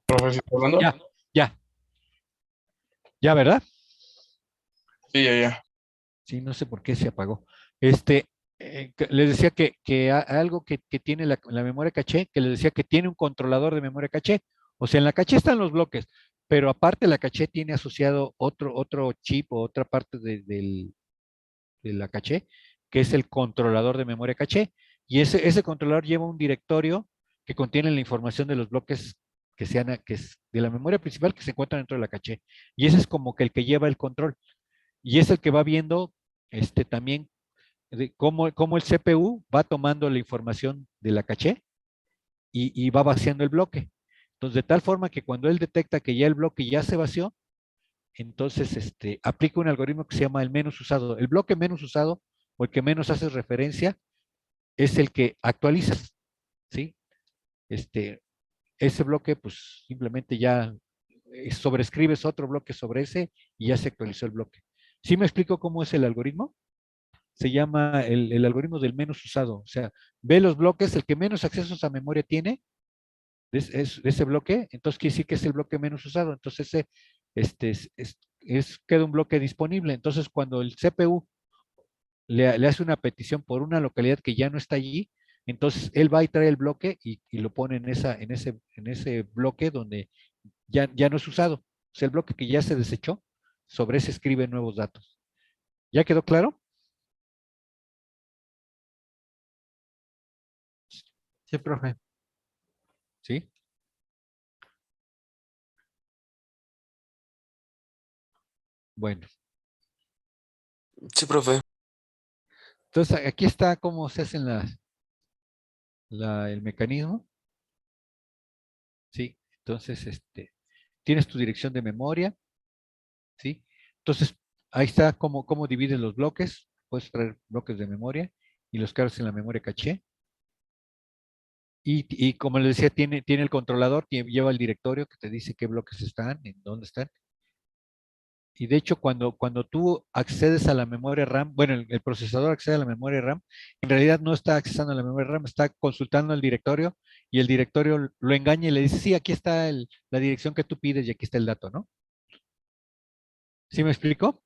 Profe, ¿sí está hablando? Ya, ¿verdad? Sí, ya. Sí, no sé por qué se apagó. Les decía que algo que tiene la memoria caché, que les decía que tiene un controlador de memoria caché. O sea, en la caché están los bloques, pero aparte la caché tiene asociado otro chip o otra parte de la caché, que es el controlador de memoria caché. Y ese controlador lleva un directorio que contiene la información de los bloques que es de la memoria principal que se encuentran dentro de la caché. Y ese es como que el que lleva el control. Y es el que va viendo también de cómo el CPU va tomando la información de la caché y va vaciando el bloque. Entonces, de tal forma que cuando él detecta que ya el bloque ya se vació, entonces aplica un algoritmo que se llama el menos usado. El bloque menos usado o el que menos haces referencia es el que actualizas, ¿sí? ese bloque, pues simplemente ya sobrescribes otro bloque sobre ese y ya se actualizó el bloque. ¿Sí me explico cómo es el algoritmo? Se llama el algoritmo del menos usado. O sea, ve los bloques, el que menos accesos a memoria tiene, de ese bloque, entonces quiere decir que es el bloque menos usado. Entonces ese queda un bloque disponible. Entonces cuando el CPU le hace una petición por una localidad que ya no está allí, entonces él va y trae el bloque y lo pone en ese bloque donde ya no es usado. O sea, el bloque que ya se desechó, sobre ese escribe nuevos datos. ¿Ya quedó claro? Sí, profe. ¿Sí? Bueno, Sí, profe. entonces aquí está cómo se hacen el mecanismo. ¿Sí? Entonces, tienes tu dirección de memoria, ¿sí? Entonces, ahí está cómo divides los bloques. Puedes traer bloques de memoria y los cargas en la memoria caché. Y como les decía, tiene el controlador, lleva el directorio que te dice qué bloques están, en dónde están. Y de hecho, cuando tú accedes a la memoria RAM, bueno, el procesador accede a la memoria RAM, en realidad no está accesando a la memoria RAM, está consultando el directorio y el directorio lo engaña y le dice, sí, aquí está la dirección que tú pides y aquí está el dato, ¿no? ¿Sí me explico?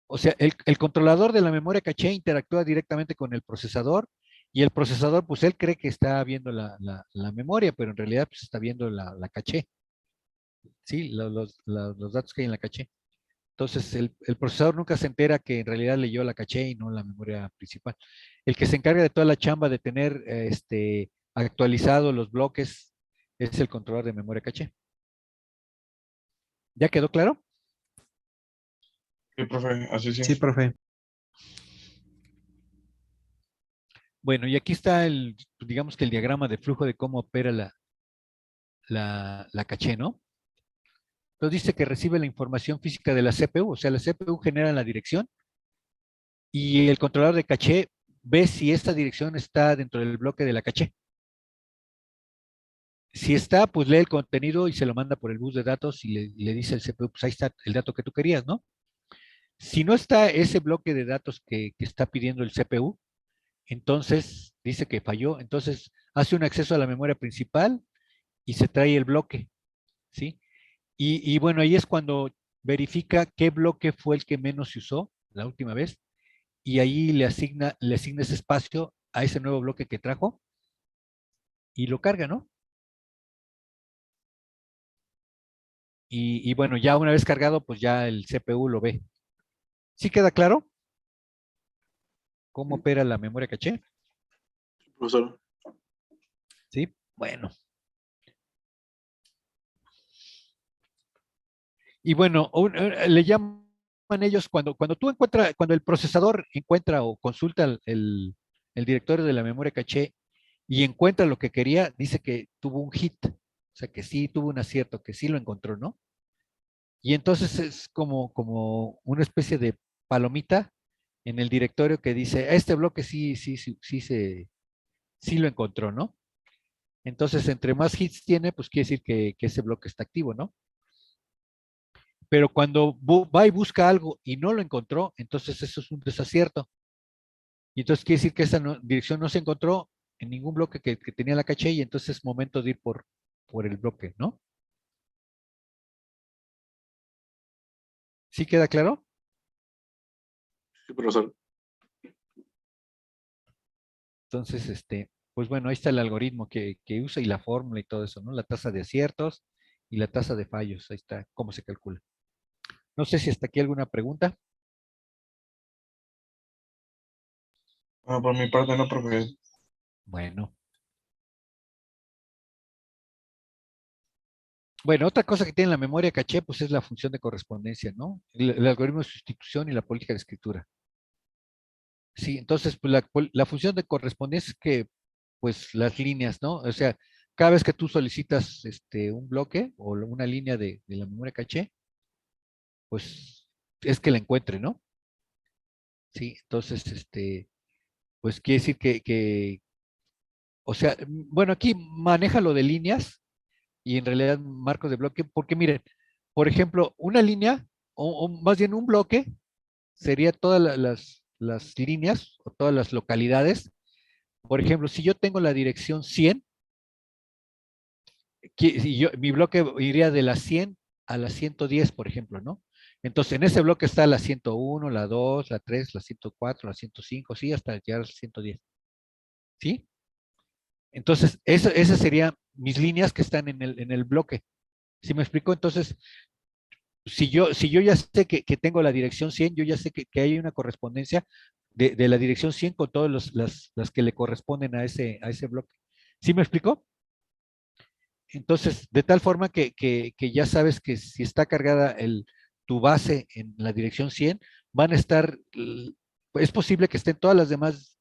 O sea, el controlador de la memoria caché interactúa directamente con el procesador y el procesador, pues él cree que está viendo la memoria, pero en realidad pues, está viendo la caché, ¿sí? Los datos que hay en la caché. Entonces, el procesador nunca se entera que en realidad leyó la caché y no la memoria principal. El que se encarga de toda la chamba de tener actualizados los bloques es el controlador de memoria caché. ¿Ya quedó claro? Sí, profe, así sí. Sí, profe. Bueno, y aquí está digamos que el diagrama de flujo de cómo opera la caché, ¿no? Entonces dice que recibe la información física de la CPU, o sea, la CPU genera la dirección y el controlador de caché ve si esta dirección está dentro del bloque de la caché. Si está, pues lee el contenido y se lo manda por el bus de datos y le dice al CPU, pues ahí está el dato que tú querías, ¿no? Si no está ese bloque de datos que está pidiendo el CPU, entonces dice que falló, entonces hace un acceso a la memoria principal y se trae el bloque, ¿sí? Y bueno, ahí es cuando verifica qué bloque fue el que menos se usó la última vez y ahí le asigna ese espacio a ese nuevo bloque que trajo y lo carga, ¿no? Y bueno, ya una vez cargado, pues ya el CPU lo ve. ¿Sí queda claro cómo opera la memoria caché? Profesor. Sí, bueno. Y bueno, le llaman ellos cuando el procesador encuentra o consulta el directorio de la memoria caché y encuentra lo que quería, dice que tuvo un hit, o sea que sí tuvo un acierto, que sí lo encontró, ¿no? Y entonces es como una especie de palomita en el directorio que dice, este bloque sí lo encontró, ¿no? Entonces, entre más hits tiene, pues quiere decir que ese bloque está activo, ¿no? Pero cuando va y busca algo y no lo encontró, entonces eso es un desacierto. Y entonces quiere decir que esa dirección no se encontró en ningún bloque que tenía la caché y entonces es momento de ir por el bloque, ¿no? ¿Sí queda claro? Sí, profesor. Entonces, pues bueno, ahí está el algoritmo que usa y la fórmula y todo eso, ¿no? La tasa de aciertos y la tasa de fallos, ahí está, cómo se calcula. No sé si hasta aquí alguna pregunta. Ah, por mi parte no, profe. Bueno. Bueno, otra cosa que tiene la memoria caché, pues es la función de correspondencia, ¿no? El algoritmo de sustitución y la política de escritura. Sí, entonces, pues la función de correspondencia es que, pues las líneas, ¿no? O sea, cada vez que tú solicitas un bloque o una línea de la memoria caché, pues es que la encuentre, ¿no? Sí, entonces, pues quiere decir O sea, bueno, aquí maneja lo de líneas y en realidad marcos de bloque, porque miren, por ejemplo, una línea, o más bien un bloque, sería todas las líneas o todas las localidades. Por ejemplo, si yo tengo la dirección 100, mi bloque iría de la 100 a la 110, por ejemplo, ¿no? Entonces, en ese bloque está la 101, la 2, la 3, la 104, la 105, sí, hasta llegar a la 110. ¿Sí? Entonces, esas serían mis líneas que están en el bloque. ¿Sí me explico? Entonces, si yo ya sé que tengo la dirección 100, yo ya sé que hay una correspondencia de la dirección 100 con todas las que le corresponden a ese bloque. ¿Sí me explico? Entonces, de tal forma que ya sabes que si está cargada tu base en la dirección 100, van a estar, es posible que estén todas las demás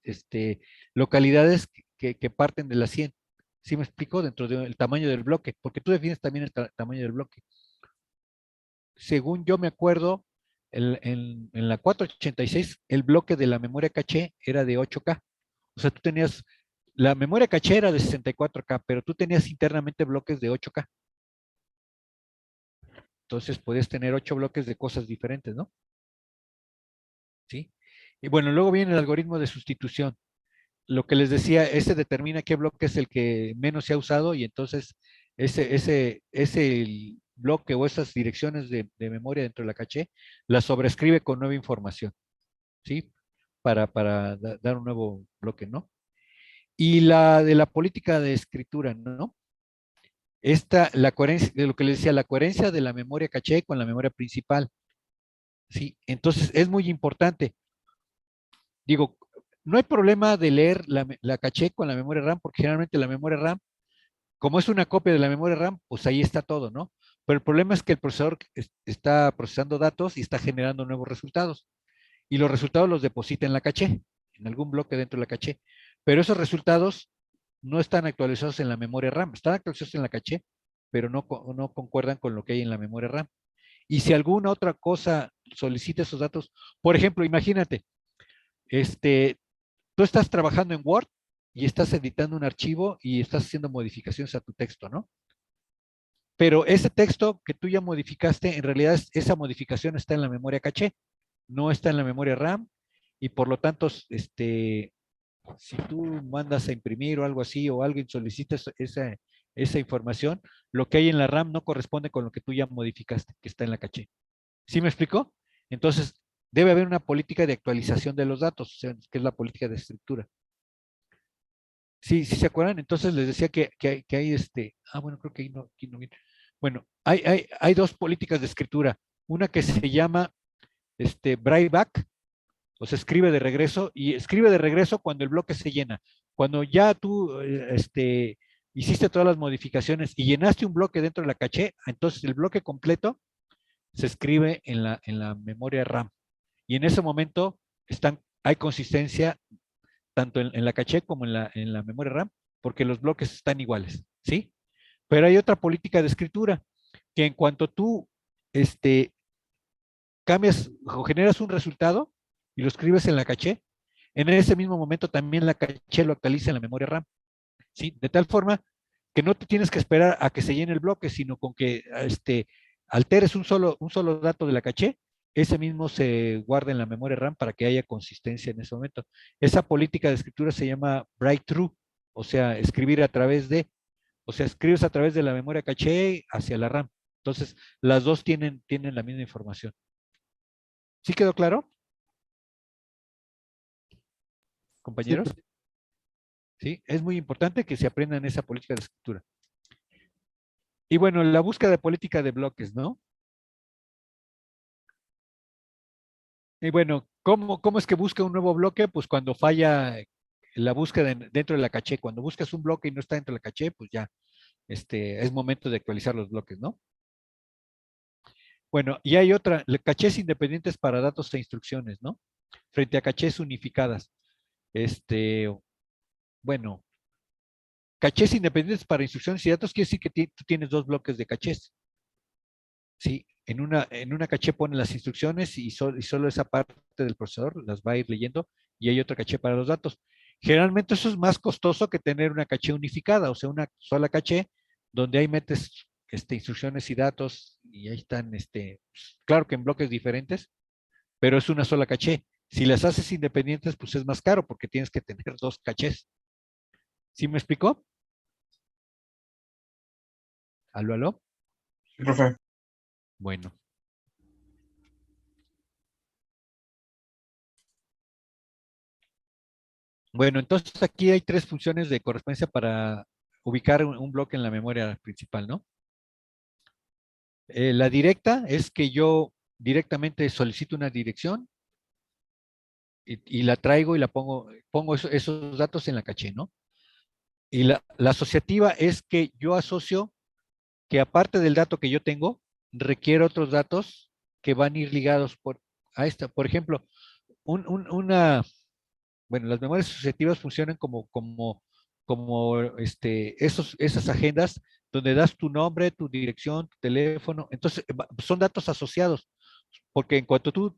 localidades que parten de la 100. ¿Sí me explico? Dentro del tamaño del bloque, porque tú defines también el tamaño del bloque. Según yo me acuerdo, en la 486, el bloque de la memoria caché era de 8K. O sea, tú tenías, la memoria caché era de 64K, pero tú tenías internamente bloques de 8K. Entonces podías tener 8 bloques de cosas diferentes, ¿no? ¿Sí? Y bueno, luego viene el algoritmo de sustitución. Lo que les decía, ese determina qué bloque es el que menos se ha usado y entonces ese bloque o esas direcciones de memoria dentro de la caché las sobrescribe con nueva información, ¿sí? Para dar un nuevo bloque, ¿no? Y la de la política de escritura, ¿no? La coherencia, de lo que les decía, la coherencia de la memoria caché con la memoria principal, ¿sí? Entonces es muy importante. Digo, no hay problema de leer la caché con la memoria RAM, porque generalmente la memoria RAM, como es una copia de la memoria RAM, pues ahí está todo, ¿no? Pero el problema es que el procesador está procesando datos y está generando nuevos resultados. Y los resultados los deposita en la caché, en algún bloque dentro de la caché. Pero esos resultados no están actualizados en la memoria RAM, están actualizados en la caché, pero no concuerdan con lo que hay en la memoria RAM. Y si alguna otra cosa solicita esos datos, por ejemplo, imagínate, tú estás trabajando en Word y estás editando un archivo y estás haciendo modificaciones a tu texto, ¿no? Pero ese texto que tú ya modificaste, en realidad esa modificación está en la memoria caché, no está en la memoria RAM y por lo tanto, si tú mandas a imprimir o algo así o alguien solicita esa información, lo que hay en la RAM no corresponde con lo que tú ya modificaste, que está en la caché. ¿Sí me explico? Entonces, debe haber una política de actualización de los datos, o sea, que es la política de estructura. Sí, sí se acuerdan. Entonces les decía que hay bueno, creo que aquí no viene. Bueno, hay dos políticas de escritura. Una que se llama write back, o sea, escribe de regreso, y escribe de regreso cuando el bloque se llena. Cuando ya tú hiciste todas las modificaciones y llenaste un bloque dentro de la caché, entonces el bloque completo se escribe en la memoria RAM. Y en ese momento hay consistencia tanto en la caché como en la memoria RAM, porque los bloques están iguales, ¿sí? Pero hay otra política de escritura, que en cuanto tú cambias o generas un resultado y lo escribes en la caché, en ese mismo momento también la caché lo actualiza en la memoria RAM, ¿sí? De tal forma que no te tienes que esperar a que se llene el bloque, sino con que alteres un solo dato de la caché, ese mismo se guarda en la memoria RAM para que haya consistencia en ese momento. Esa política de escritura se llama write through, o sea, escribir a través de, o sea, escribes a través de la memoria caché hacia la RAM. Entonces, las dos tienen la misma información. ¿Sí quedó claro? Compañeros. ¿Sí? Es muy importante que se aprendan esa política de escritura. Y bueno, la búsqueda de política de bloques, ¿no? Y bueno, ¿cómo es que busca un nuevo bloque? Pues cuando falla la búsqueda dentro de la caché. Cuando buscas un bloque y no está dentro de la caché, pues ya es momento de actualizar los bloques, ¿no? Bueno, y hay otra, cachés independientes para datos e instrucciones, ¿no? Frente a cachés unificadas. Bueno, cachés independientes para instrucciones y datos quiere decir que tú tienes dos bloques de cachés. Sí, en una caché pone las instrucciones y solo esa parte del procesador las va a ir leyendo y hay otra caché para los datos. Generalmente eso es más costoso que tener una caché unificada, o sea, una sola caché donde ahí metes instrucciones y datos y ahí están, claro que en bloques diferentes, pero es una sola caché. Si las haces independientes, pues es más caro porque tienes que tener dos cachés. ¿Sí me explicó? ¿Aló, aló? Sí, profe. Bueno. Bueno, entonces aquí hay tres funciones de correspondencia para ubicar un bloque en la memoria principal, ¿no? La directa es que yo directamente solicito una dirección y la traigo y la pongo esos datos en la caché, ¿no? Y la asociativa es que yo asocio que aparte del dato que yo tengo, requiere otros datos que van a ir ligados a esta. Por ejemplo, bueno, las memorias asociativas funcionan como esas agendas donde das tu nombre, tu dirección, tu teléfono. Entonces, son datos asociados, porque en cuanto tú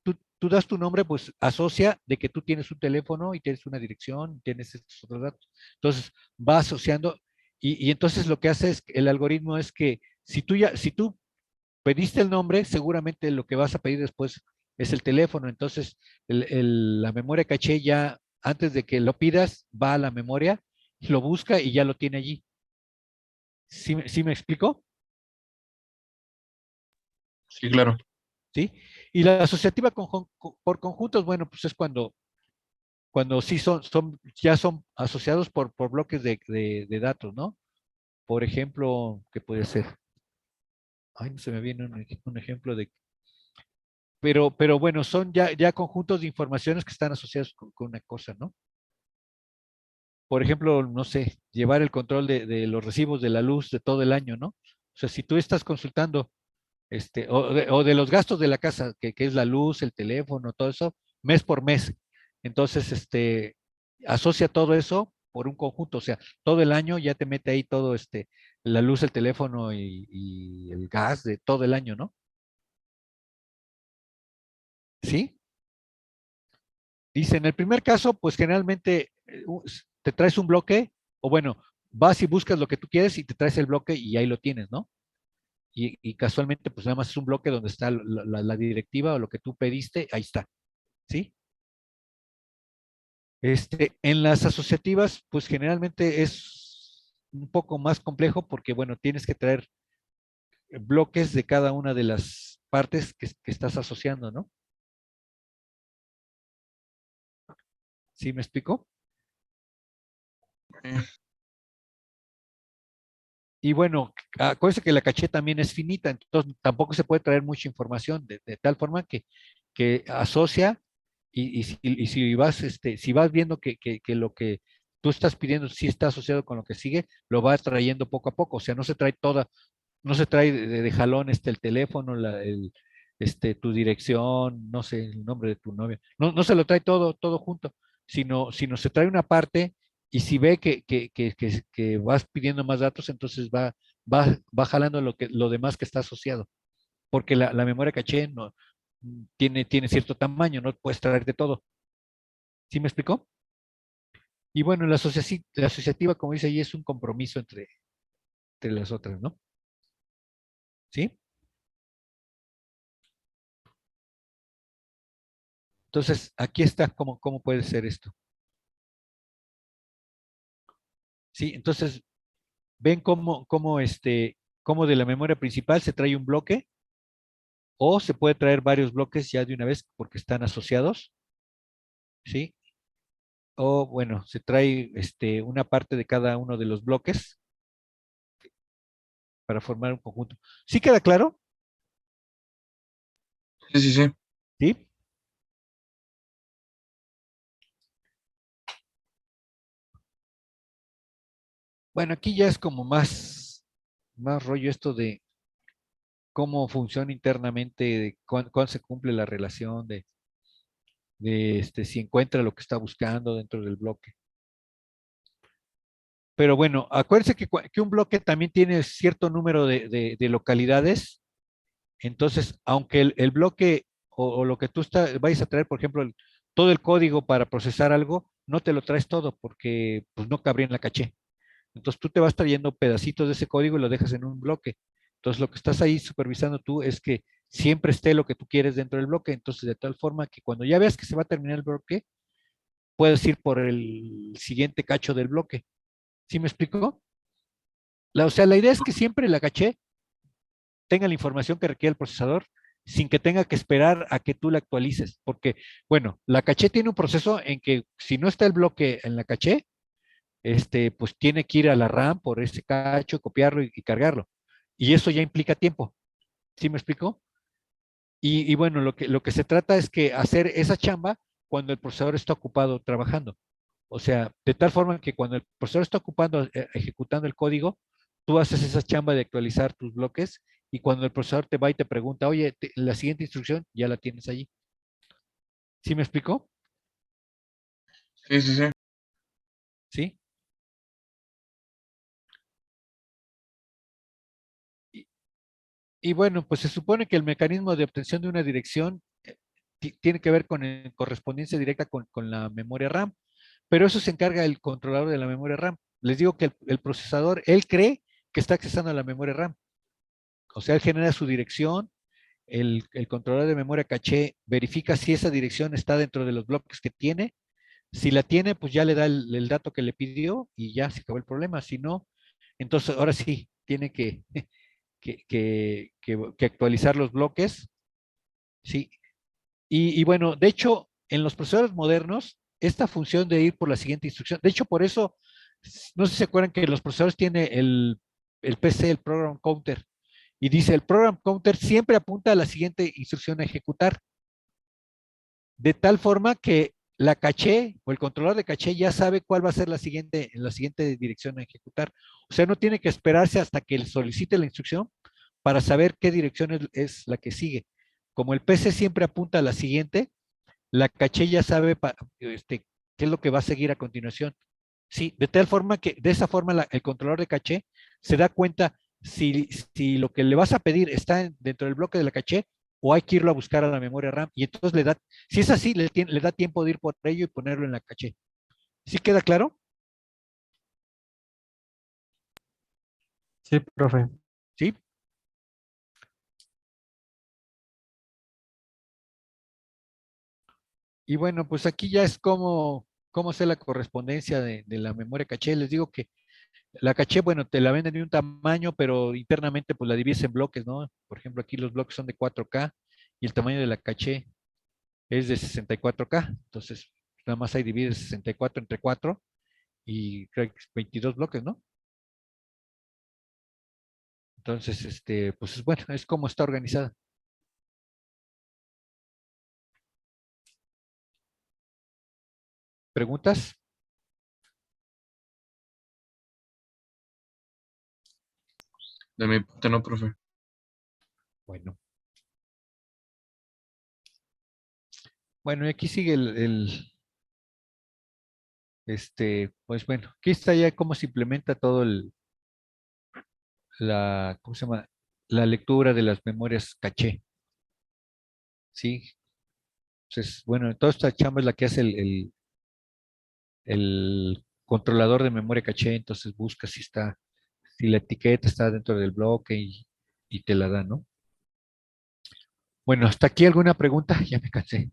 das tu nombre, pues asocia de que tú tienes un teléfono y tienes una dirección, tienes estos otros datos. Entonces, va asociando y entonces lo que hace es, el algoritmo es que si tú pediste el nombre, seguramente lo que vas a pedir después es el teléfono. Entonces, la memoria caché ya, antes de que lo pidas, va a la memoria, lo busca y ya lo tiene allí. ¿Sí me explico? Sí, claro. ¿Sí? Y la asociativa por conjuntos, bueno, pues es cuando sí ya son asociados por bloques de datos, ¿no? Por ejemplo, ¿qué puede ser? Ay, no se me viene un ejemplo de. Pero bueno, son ya conjuntos de informaciones que están asociados con una cosa, ¿no? Por ejemplo, no sé, llevar el control de los recibos de la luz de todo el año, ¿no? O sea, si tú estás consultando, o de los gastos de la casa, que es la luz, el teléfono, todo eso, mes por mes. Entonces, asocia todo eso por un conjunto, o sea, todo el año ya te mete ahí todo, la luz, el teléfono y el gas de todo el año, ¿no? ¿Sí? Dice, en el primer caso, pues generalmente te traes un bloque, o bueno, vas y buscas lo que tú quieres y te traes el bloque y ahí lo tienes, ¿no? Y casualmente, pues nada más es un bloque donde está la directiva o lo que tú pediste, ahí está, ¿sí? En las asociativas, pues generalmente es un poco más complejo porque, bueno, tienes que traer bloques de cada una de las partes que estás asociando, ¿no? ¿Sí me explico? Y bueno, acuérdense que la caché también es finita, entonces tampoco se puede traer mucha información, de tal forma que asocia si vas viendo que lo que tú estás pidiendo sí está asociado con lo que sigue, lo vas trayendo poco a poco, o sea, no se trae no se trae de jalón el teléfono, tu dirección, no sé, el nombre de tu novia, no se lo trae todo junto, sino se trae una parte y si ve que vas pidiendo más datos, entonces va jalando lo demás que está asociado, porque la memoria caché no, tiene cierto tamaño, no puedes traer de todo. ¿Sí me explicó? Y bueno, la asociativa, como dice ahí, es un compromiso entre las otras, ¿no? ¿Sí? Entonces, aquí está cómo puede ser esto. ¿Sí? Entonces, ven cómo de la memoria principal se trae un bloque o se puede traer varios bloques ya de una vez porque están asociados, ¿sí? O bueno, se trae una parte de cada uno de los bloques para formar un conjunto. ¿Sí queda claro? Sí, sí, sí. ¿Sí? Bueno, aquí ya es como más rollo esto de cómo funciona internamente, de cuándo se cumple la relación, de si encuentra lo que está buscando dentro del bloque. Pero bueno, acuérdense que un bloque también tiene cierto número de localidades. Entonces, aunque el bloque o lo que tú vayas a traer, por ejemplo, todo el código para procesar algo, no te lo traes todo porque pues, no cabría en la caché. Entonces tú te vas trayendo pedacitos de ese código y lo dejas en un bloque. Entonces lo que estás ahí supervisando tú es que siempre esté lo que tú quieres dentro del bloque. Entonces de tal forma que cuando ya veas que se va a terminar el bloque, puedes ir por el siguiente cacho del bloque. ¿Sí me explico? O sea, la idea es que siempre la caché tenga la información que requiere el procesador sin que tenga que esperar a que tú la actualices. Porque, bueno, la caché tiene un proceso en que si no está el bloque en la caché, pues tiene que ir a la RAM por ese cacho, copiarlo y cargarlo. Y eso ya implica tiempo. ¿Sí me explico? Y bueno, lo que se trata es que hacer esa chamba cuando el procesador está ocupado trabajando. O sea, de tal forma que cuando el procesador está ocupando, ejecutando el código, tú haces esa chamba de actualizar tus bloques y cuando el procesador te va y te pregunta, oye, la siguiente instrucción ya la tienes allí. ¿Sí me explico? Sí, sí, sí. ¿Sí? Y bueno, pues se supone que el mecanismo de obtención de una dirección tiene que ver con correspondencia directa con la memoria RAM, pero eso se encarga el controlador de la memoria RAM. Les digo que el procesador, él cree que está accesando a la memoria RAM. O sea, él genera su dirección, el controlador de memoria caché verifica si esa dirección está dentro de los bloques que tiene. Si la tiene, pues ya le da el dato que le pidió y ya se acabó el problema. Si no, entonces ahora sí, tiene que actualizar los bloques, ¿sí? Y bueno, de hecho, en los procesadores modernos, esta función de ir por la siguiente instrucción, de hecho, por eso, no sé si se acuerdan que los procesadores tienen el PC, el Program Counter, y dice, el Program Counter siempre apunta a la siguiente instrucción a ejecutar, de tal forma que la caché o el controlador de caché ya sabe cuál va a ser la siguiente dirección a ejecutar. O sea, no tiene que esperarse hasta que él solicite la instrucción para saber qué dirección es la que sigue. Como el PC siempre apunta a la siguiente, la caché ya sabe qué es lo que va a seguir a continuación. Sí, de tal forma que de esa forma el controlador de caché se da cuenta si lo que le vas a pedir está dentro del bloque de la caché o hay que irlo a buscar a la memoria RAM. Y entonces si es así, le da tiempo de ir por ello y ponerlo en la caché. ¿Sí queda claro? Sí, profe. Sí. Y bueno, pues aquí ya es cómo hacer la correspondencia de la memoria caché. Les digo que la caché, bueno, te la venden de un tamaño, pero internamente pues la divides en bloques, ¿no? Por ejemplo, aquí los bloques son de 4K y el tamaño de la caché es de 64K. Entonces, nada más ahí divides 64 entre 4 y creo que es 22 bloques, ¿no? Entonces, pues bueno, es como está organizada. ¿Preguntas? De mi parte no, profe. Bueno. Bueno, y aquí sigue pues bueno, aquí está ya cómo se implementa todo ¿cómo se llama? La lectura de las memorias caché. Sí. Entonces, bueno, toda esta chamba es la que hace el controlador de memoria caché, entonces busca si la etiqueta está dentro del bloque y te la da, ¿no? Bueno, ¿hasta aquí alguna pregunta? Ya me cansé.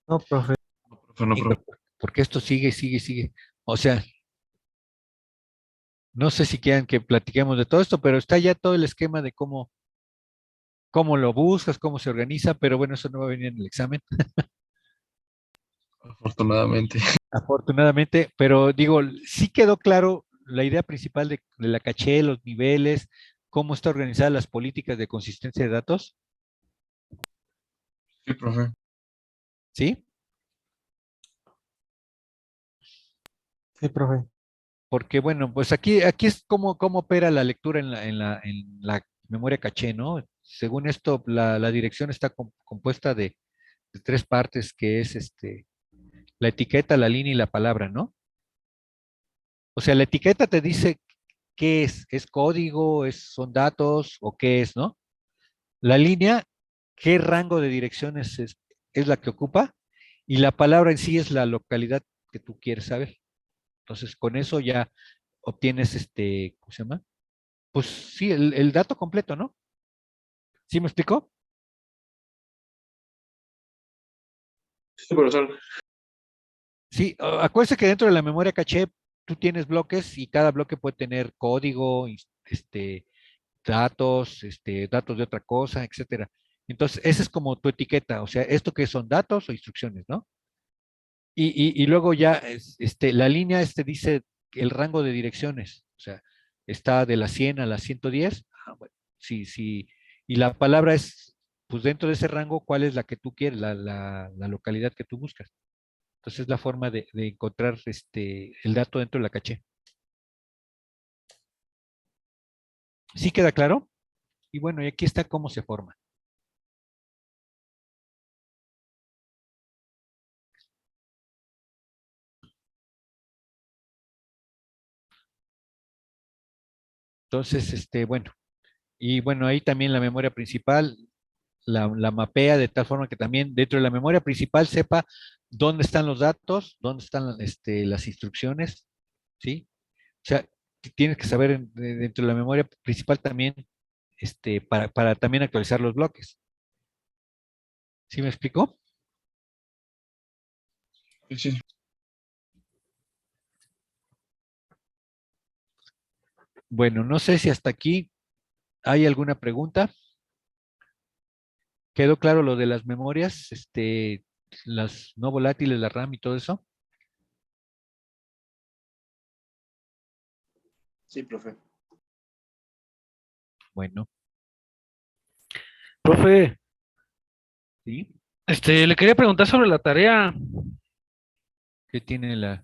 No, profe. No, profe, no, profe. Porque esto sigue, sigue, sigue. O sea, no sé si quieran que platiquemos de todo esto, pero está ya todo el esquema de cómo lo buscas, cómo se organiza, pero bueno, eso no va a venir en el examen, Afortunadamente. afortunadamente, pero digo, sí quedó claro la idea principal de la caché, los niveles, cómo está organizada las políticas de consistencia de datos, Sí, profe. ¿sí? Sí, profe. Porque bueno, pues aquí es cómo opera la lectura en la memoria caché, ¿no? Según esto, la dirección está compuesta de tres partes, que es la etiqueta, la línea y la palabra, ¿no? O sea, la etiqueta te dice qué es código, son datos o qué es, ¿no? La línea, qué rango de direcciones es la que ocupa, y la palabra en sí es la localidad que tú quieres saber. Entonces, con eso ya obtienes ¿cómo se llama? Pues sí, el dato completo, ¿no? ¿Sí me explicó? Sí, profesor. Sí, acuérdese que dentro de la memoria caché tú tienes bloques y cada bloque puede tener código, datos, datos de otra cosa, etcétera. Entonces, esa es como tu etiqueta, o sea, esto que son datos o instrucciones, ¿no? Y luego ya, la línea dice el rango de direcciones, o sea, está de la 100 a la 110. Bueno, sí, sí, y la palabra es, pues dentro de ese rango, ¿cuál es la que tú quieres, la localidad que tú buscas? Entonces es la forma de encontrar el dato dentro de la caché. ¿Sí queda claro? Y bueno, y aquí está cómo se forma. Entonces, bueno, y bueno, ahí también la memoria principal la mapea de tal forma que también dentro de la memoria principal sepa dónde están los datos, dónde están las instrucciones, ¿sí? O sea, tienes que saber dentro de la memoria principal también, para también actualizar los bloques. ¿Sí me explico? Sí, sí. Bueno, no sé si hasta aquí hay alguna pregunta. ¿Quedó claro lo de las memorias, las no volátiles, la RAM y todo eso? Sí, profe. Bueno, Profe, ¿sí? le quería preguntar sobre la tarea. ¿Qué tiene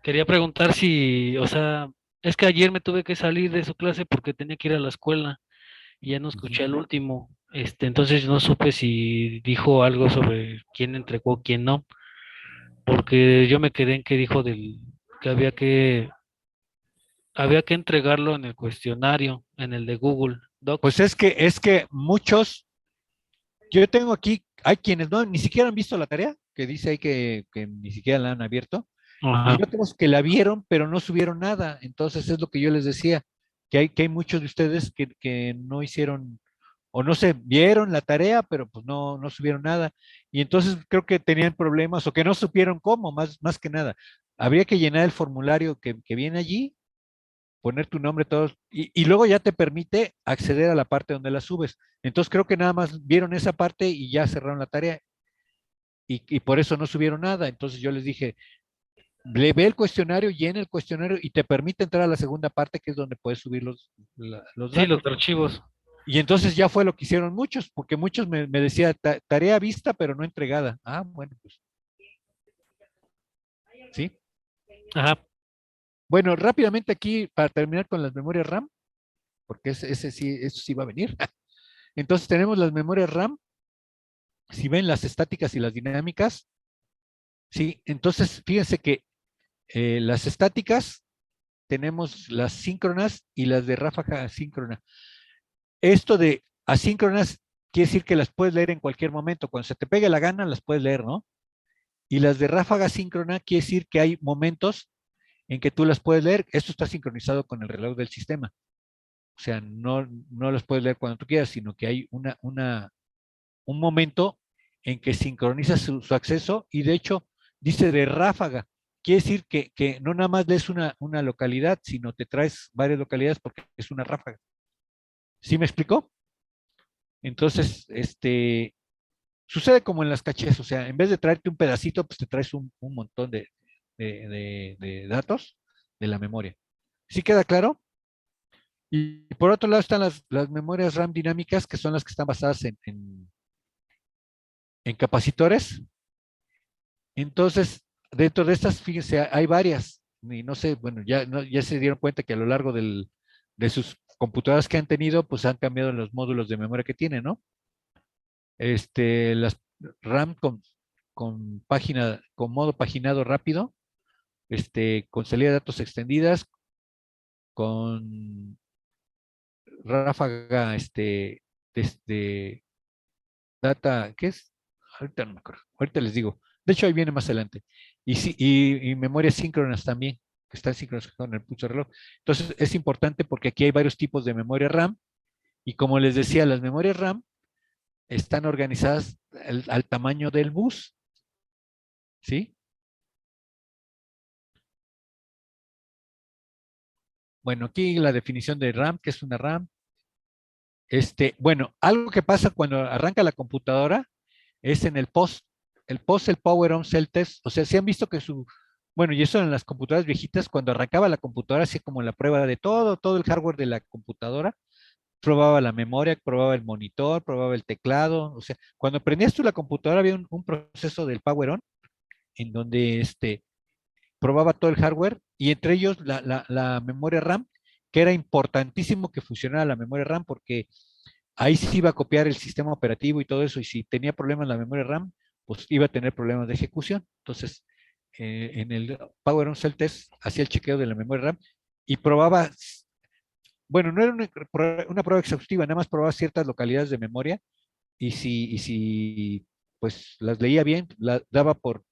Quería preguntar si, o sea, es que ayer me tuve que salir de su clase porque tenía que ir a la escuela y ya no Ujú. escuché el último. Entonces no supe si dijo algo sobre quién entregó, quién no, porque yo me quedé en que dijo que había que entregarlo en el cuestionario, en el de Google Pues Docs. es que muchos. Yo tengo aquí, hay quienes no, ni siquiera han visto la tarea, que dice ahí que ni siquiera la han abierto, y Ajá. otros que la vieron, pero no subieron nada. Entonces es lo que yo les decía, que hay muchos de ustedes que no hicieron, o no sé, vieron la tarea, pero pues no subieron nada. Y entonces creo que tenían problemas o que no supieron cómo, más que nada. Habría que llenar el formulario que viene allí, poner tu nombre, todos, y luego ya te permite acceder a la parte donde la subes. Entonces creo que nada más vieron esa parte y ya cerraron la tarea y por eso no subieron nada. Entonces yo les dije, ve el cuestionario, llena el cuestionario y te permite entrar a la segunda parte que es donde puedes subir los Sí, los datos. archivos. Y entonces ya fue lo que hicieron muchos, porque muchos me decían tarea vista pero no entregada. Ah, bueno, pues sí. Ajá. Bueno, rápidamente aquí para terminar con las memorias RAM, porque ese sí, eso sí va a venir. Entonces tenemos las memorias RAM. Si ven las estáticas y las dinámicas, sí, entonces fíjense que las estáticas tenemos las síncronas y las de ráfaga asíncrona. Esto de asíncronas quiere decir que las puedes leer en cualquier momento. Cuando se te pegue la gana, las puedes leer, ¿no? Y las de ráfaga síncrona quiere decir que hay momentos en que tú las puedes leer. Esto está sincronizado con el reloj del sistema. O sea, no las puedes leer cuando tú quieras, sino que hay un momento en que sincroniza su acceso y de hecho dice de ráfaga. Quiere decir que no nada más lees una localidad, sino te traes varias localidades porque es una ráfaga. ¿Sí me explicó? Entonces, sucede como en las cachés, o sea, en vez de traerte un pedacito, pues te traes un montón de datos de la memoria. ¿Sí queda claro? Y por otro lado están las memorias RAM dinámicas, que son las que están basadas en capacitores. Entonces, dentro de estas, fíjense, hay varias, y no sé, bueno, ya se dieron cuenta que a lo largo de sus computadoras que han tenido, pues han cambiado los módulos de memoria que tienen, ¿no? Las RAM con modo paginado rápido, con salida de datos extendidas, con ráfaga, desde data, ¿qué es? Ahorita no me acuerdo, ahorita les digo. De hecho, ahí viene más adelante. Y, y memorias síncronas también, que están sincronizadas con el pulso reloj. Entonces, es importante porque aquí hay varios tipos de memoria RAM. Y como les decía, las memorias RAM están organizadas al tamaño del bus. ¿Sí? Bueno, aquí la definición de RAM, que es una RAM. Bueno, algo que pasa cuando arranca la computadora es en el POS. El POS, el Power On Cell Test. O sea, si han visto que bueno, y eso en las computadoras viejitas, cuando arrancaba la computadora, hacía como la prueba de todo el hardware de la computadora, probaba la memoria, probaba el monitor, probaba el teclado. O sea, cuando prendías tú la computadora había un proceso del Power On en donde probaba todo el hardware y entre ellos la memoria RAM, que era importantísimo que funcionara la memoria RAM porque ahí sí iba a copiar el sistema operativo y todo eso, y si tenía problemas la memoria RAM, pues iba a tener problemas de ejecución. Entonces, en el Power On Cell Test hacía el chequeo de la memoria RAM y probaba, bueno, no era una prueba exhaustiva, nada más probaba ciertas localidades de memoria y si pues las leía bien, daba por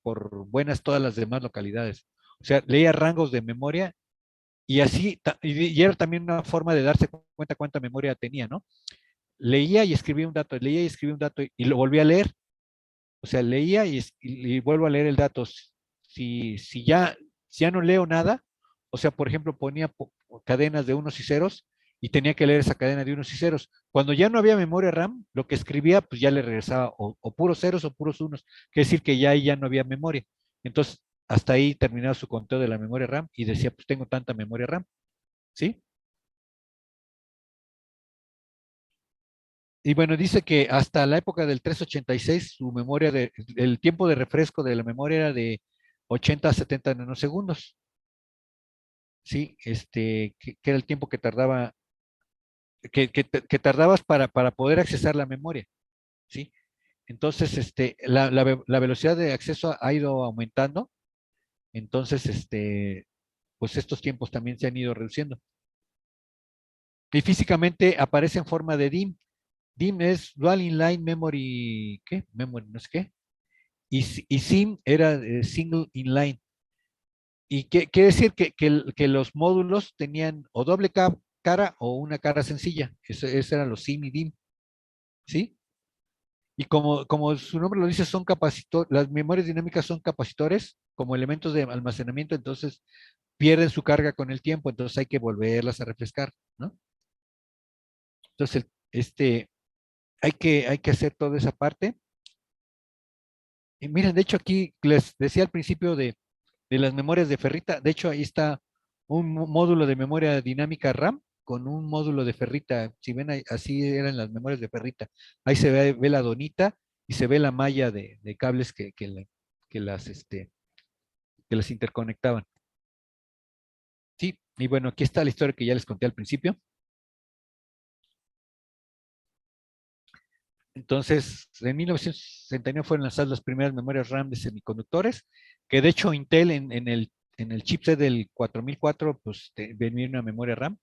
buenas todas las demás localidades. O sea, leía rangos de memoria y así, y era también una forma de darse cuenta cuánta memoria tenía, ¿no? Leía y escribía un dato, leía y escribía un dato y lo volvía a leer. O sea, leía y vuelvo a leer el dato. Si ya no leo nada, o sea, por ejemplo, ponía cadenas de unos y ceros y tenía que leer esa cadena de unos y ceros. Cuando ya no había memoria RAM, lo que escribía, pues ya le regresaba o puros ceros o puros unos. Quiere decir que ya no había memoria. Entonces, hasta ahí terminaba su conteo de la memoria RAM y decía, pues tengo tanta memoria RAM. ¿Sí? Y bueno, dice que hasta la época del 386, su memoria el tiempo de refresco de la memoria era de 80 a 70 nanosegundos. Sí, que era el tiempo que tardaba, que tardabas para poder accesar la memoria. Sí. Entonces, la velocidad de acceso ha ido aumentando. Entonces, pues estos tiempos también se han ido reduciendo. Y físicamente aparece en forma de DIM. DIM es Dual Inline Memory, ¿qué? Memory, no sé qué. Y SIM era Single Inline. Y quiere decir que los módulos tenían o doble cara o una cara sencilla. Esos eran los SIM y DIM. ¿Sí? Y como su nombre lo dice, son capacitores, las memorias dinámicas son capacitores como elementos de almacenamiento, entonces pierden su carga con el tiempo, entonces hay que volverlas a refrescar, ¿no? Entonces, hay que hacer toda esa parte. Y miren, de hecho aquí les decía al principio de las memorias de ferrita, de hecho ahí está un módulo de memoria dinámica RAM con un módulo de ferrita, si ven así eran las memorias de ferrita, ahí se ve la donita y se ve la malla de cables que las interconectaban. Sí, y bueno, aquí está la historia que ya les conté al principio. Entonces, en 1969 fueron lanzadas las primeras memorias RAM de semiconductores, que de hecho Intel en el chipset del 4004, pues venía una memoria RAM.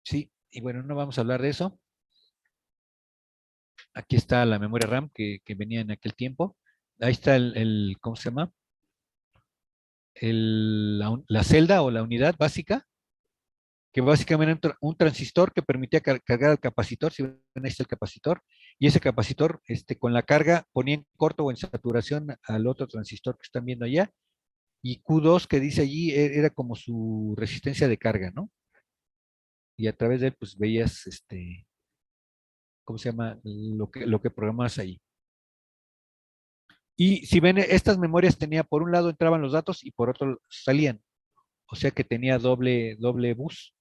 Sí, y bueno, no vamos a hablar de eso. Aquí está la memoria RAM que venía en aquel tiempo. Ahí está ¿cómo se llama? La celda o la unidad básica, que básicamente era un transistor que permitía cargar al capacitor. Si ven, ahí está el capacitor. Y ese capacitor, con la carga, ponía en corto o en saturación al otro transistor que están viendo allá. Y Q2 que dice allí era como su resistencia de carga, ¿no? Y a través de él, pues veías, ¿cómo se llama? Lo que programas ahí. Y si ven, estas memorias tenía, por un lado entraban los datos y por otro salían. O sea que tenía doble bus.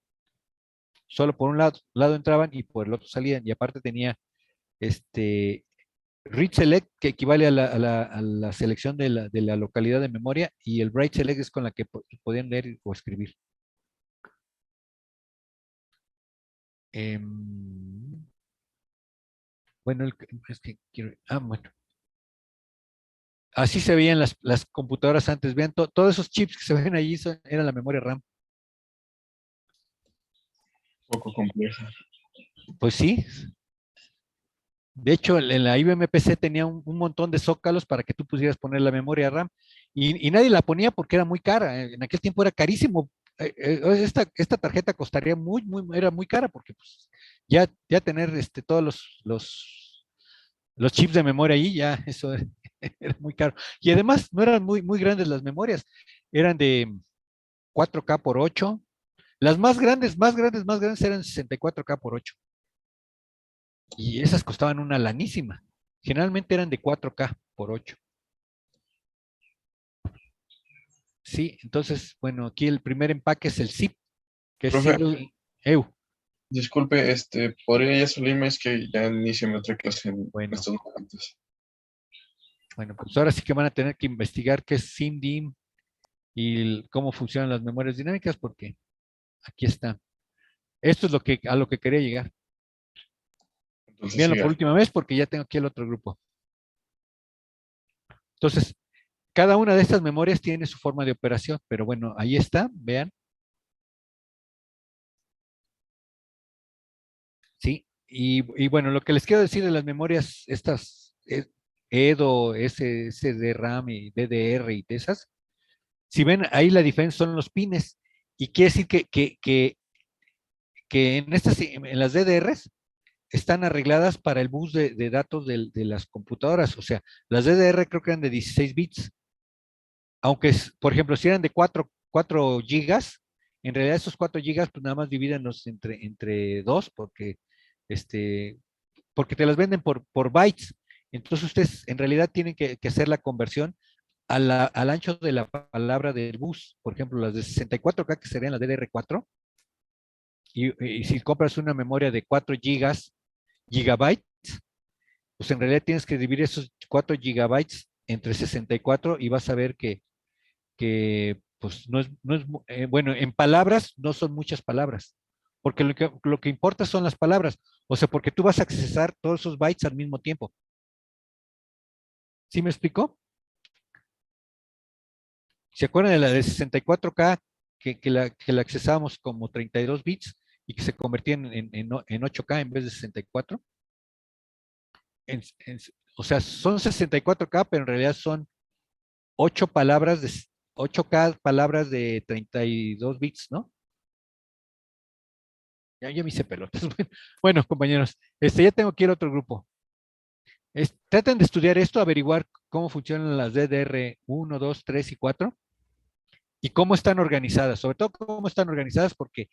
Solo por un lado entraban y por el otro salían. Y aparte tenía read select, que equivale a la selección de la localidad de memoria, y el write select es con la que podían leer o escribir. Bueno, es que quiero. Bueno. Así se veían las computadoras antes. Vean, todos esos chips que se ven allí eran la memoria RAM. Poco compleja. Pues sí. De hecho, en la IBM PC tenía un montón de zócalos para que tú pudieras poner la memoria RAM y nadie la ponía porque era muy cara. En aquel tiempo era carísimo. Esta tarjeta costaría era muy cara porque pues, ya tener todos los chips de memoria ahí, ya eso era muy caro. Y además no eran muy grandes las memorias, eran de 4K por 8. Las más grandes eran 64K por 8. Y esas costaban una lanísima. Generalmente eran de 4K por 8. Sí, entonces, bueno, aquí el primer empaque es el zip, que es Profe. single EU. Disculpe, ¿podría ya salirme? Es que ya inicio mi otra clase en Bueno. estos momentos. Bueno, pues ahora sí que van a tener que investigar qué es SIMDIM y cómo funcionan las memorias dinámicas, porque aquí está. Esto es a lo que quería llegar. Entonces, Véanlo siga. por última vez porque ya tengo aquí el otro grupo. Entonces, cada una de estas memorias tiene su forma de operación, pero bueno, ahí está, vean. Sí, y bueno, lo que les quiero decir de las memorias, estas EDO, SSD-RAM y DDR y de esas, si ven ahí la diferencia son los pines, y quiere decir que en las DDRs están arregladas para el bus de datos de las computadoras, o sea, las DDR creo que eran de 16 bits, aunque, por ejemplo, si eran de 4 gigas, en realidad esos 4 gigas, pues nada más divídenlos entre 2, porque te las venden por bytes. Entonces ustedes en realidad tienen que hacer la conversión al ancho de la palabra del bus. Por ejemplo, las de 64K, que serían las DDR4, y si compras una memoria de 4 gigabytes, pues en realidad tienes que dividir esos 4 gigabytes entre 64 y vas a ver que pues bueno, en palabras no son muchas palabras, porque lo que importa son las palabras, o sea, porque tú vas a accesar todos esos bytes al mismo tiempo. ¿Sí me explicó? ¿Se acuerdan de la de 64K que la accesábamos como 32 bits y que se convertía en 8K en vez de 64? O sea, son 64K, pero en realidad son 8 palabras de 8K palabras de 32 bits, ¿no? Ya me hice pelotas. Bueno, compañeros, ya tengo aquí el otro grupo. Traten de estudiar esto, averiguar cómo funcionan las DDR 1, 2, 3 y 4 y cómo están organizadas, sobre todo cómo están organizadas, porque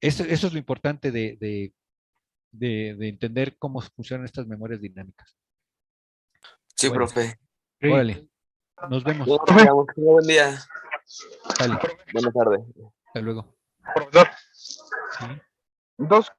eso es lo importante de entender cómo funcionan estas memorias dinámicas. Sí, Bueno, profe. órale, nos vemos. Nos vemos, que tenga buen día. Sale, Buenas tardes. hasta luego. Profesor, Sí. dos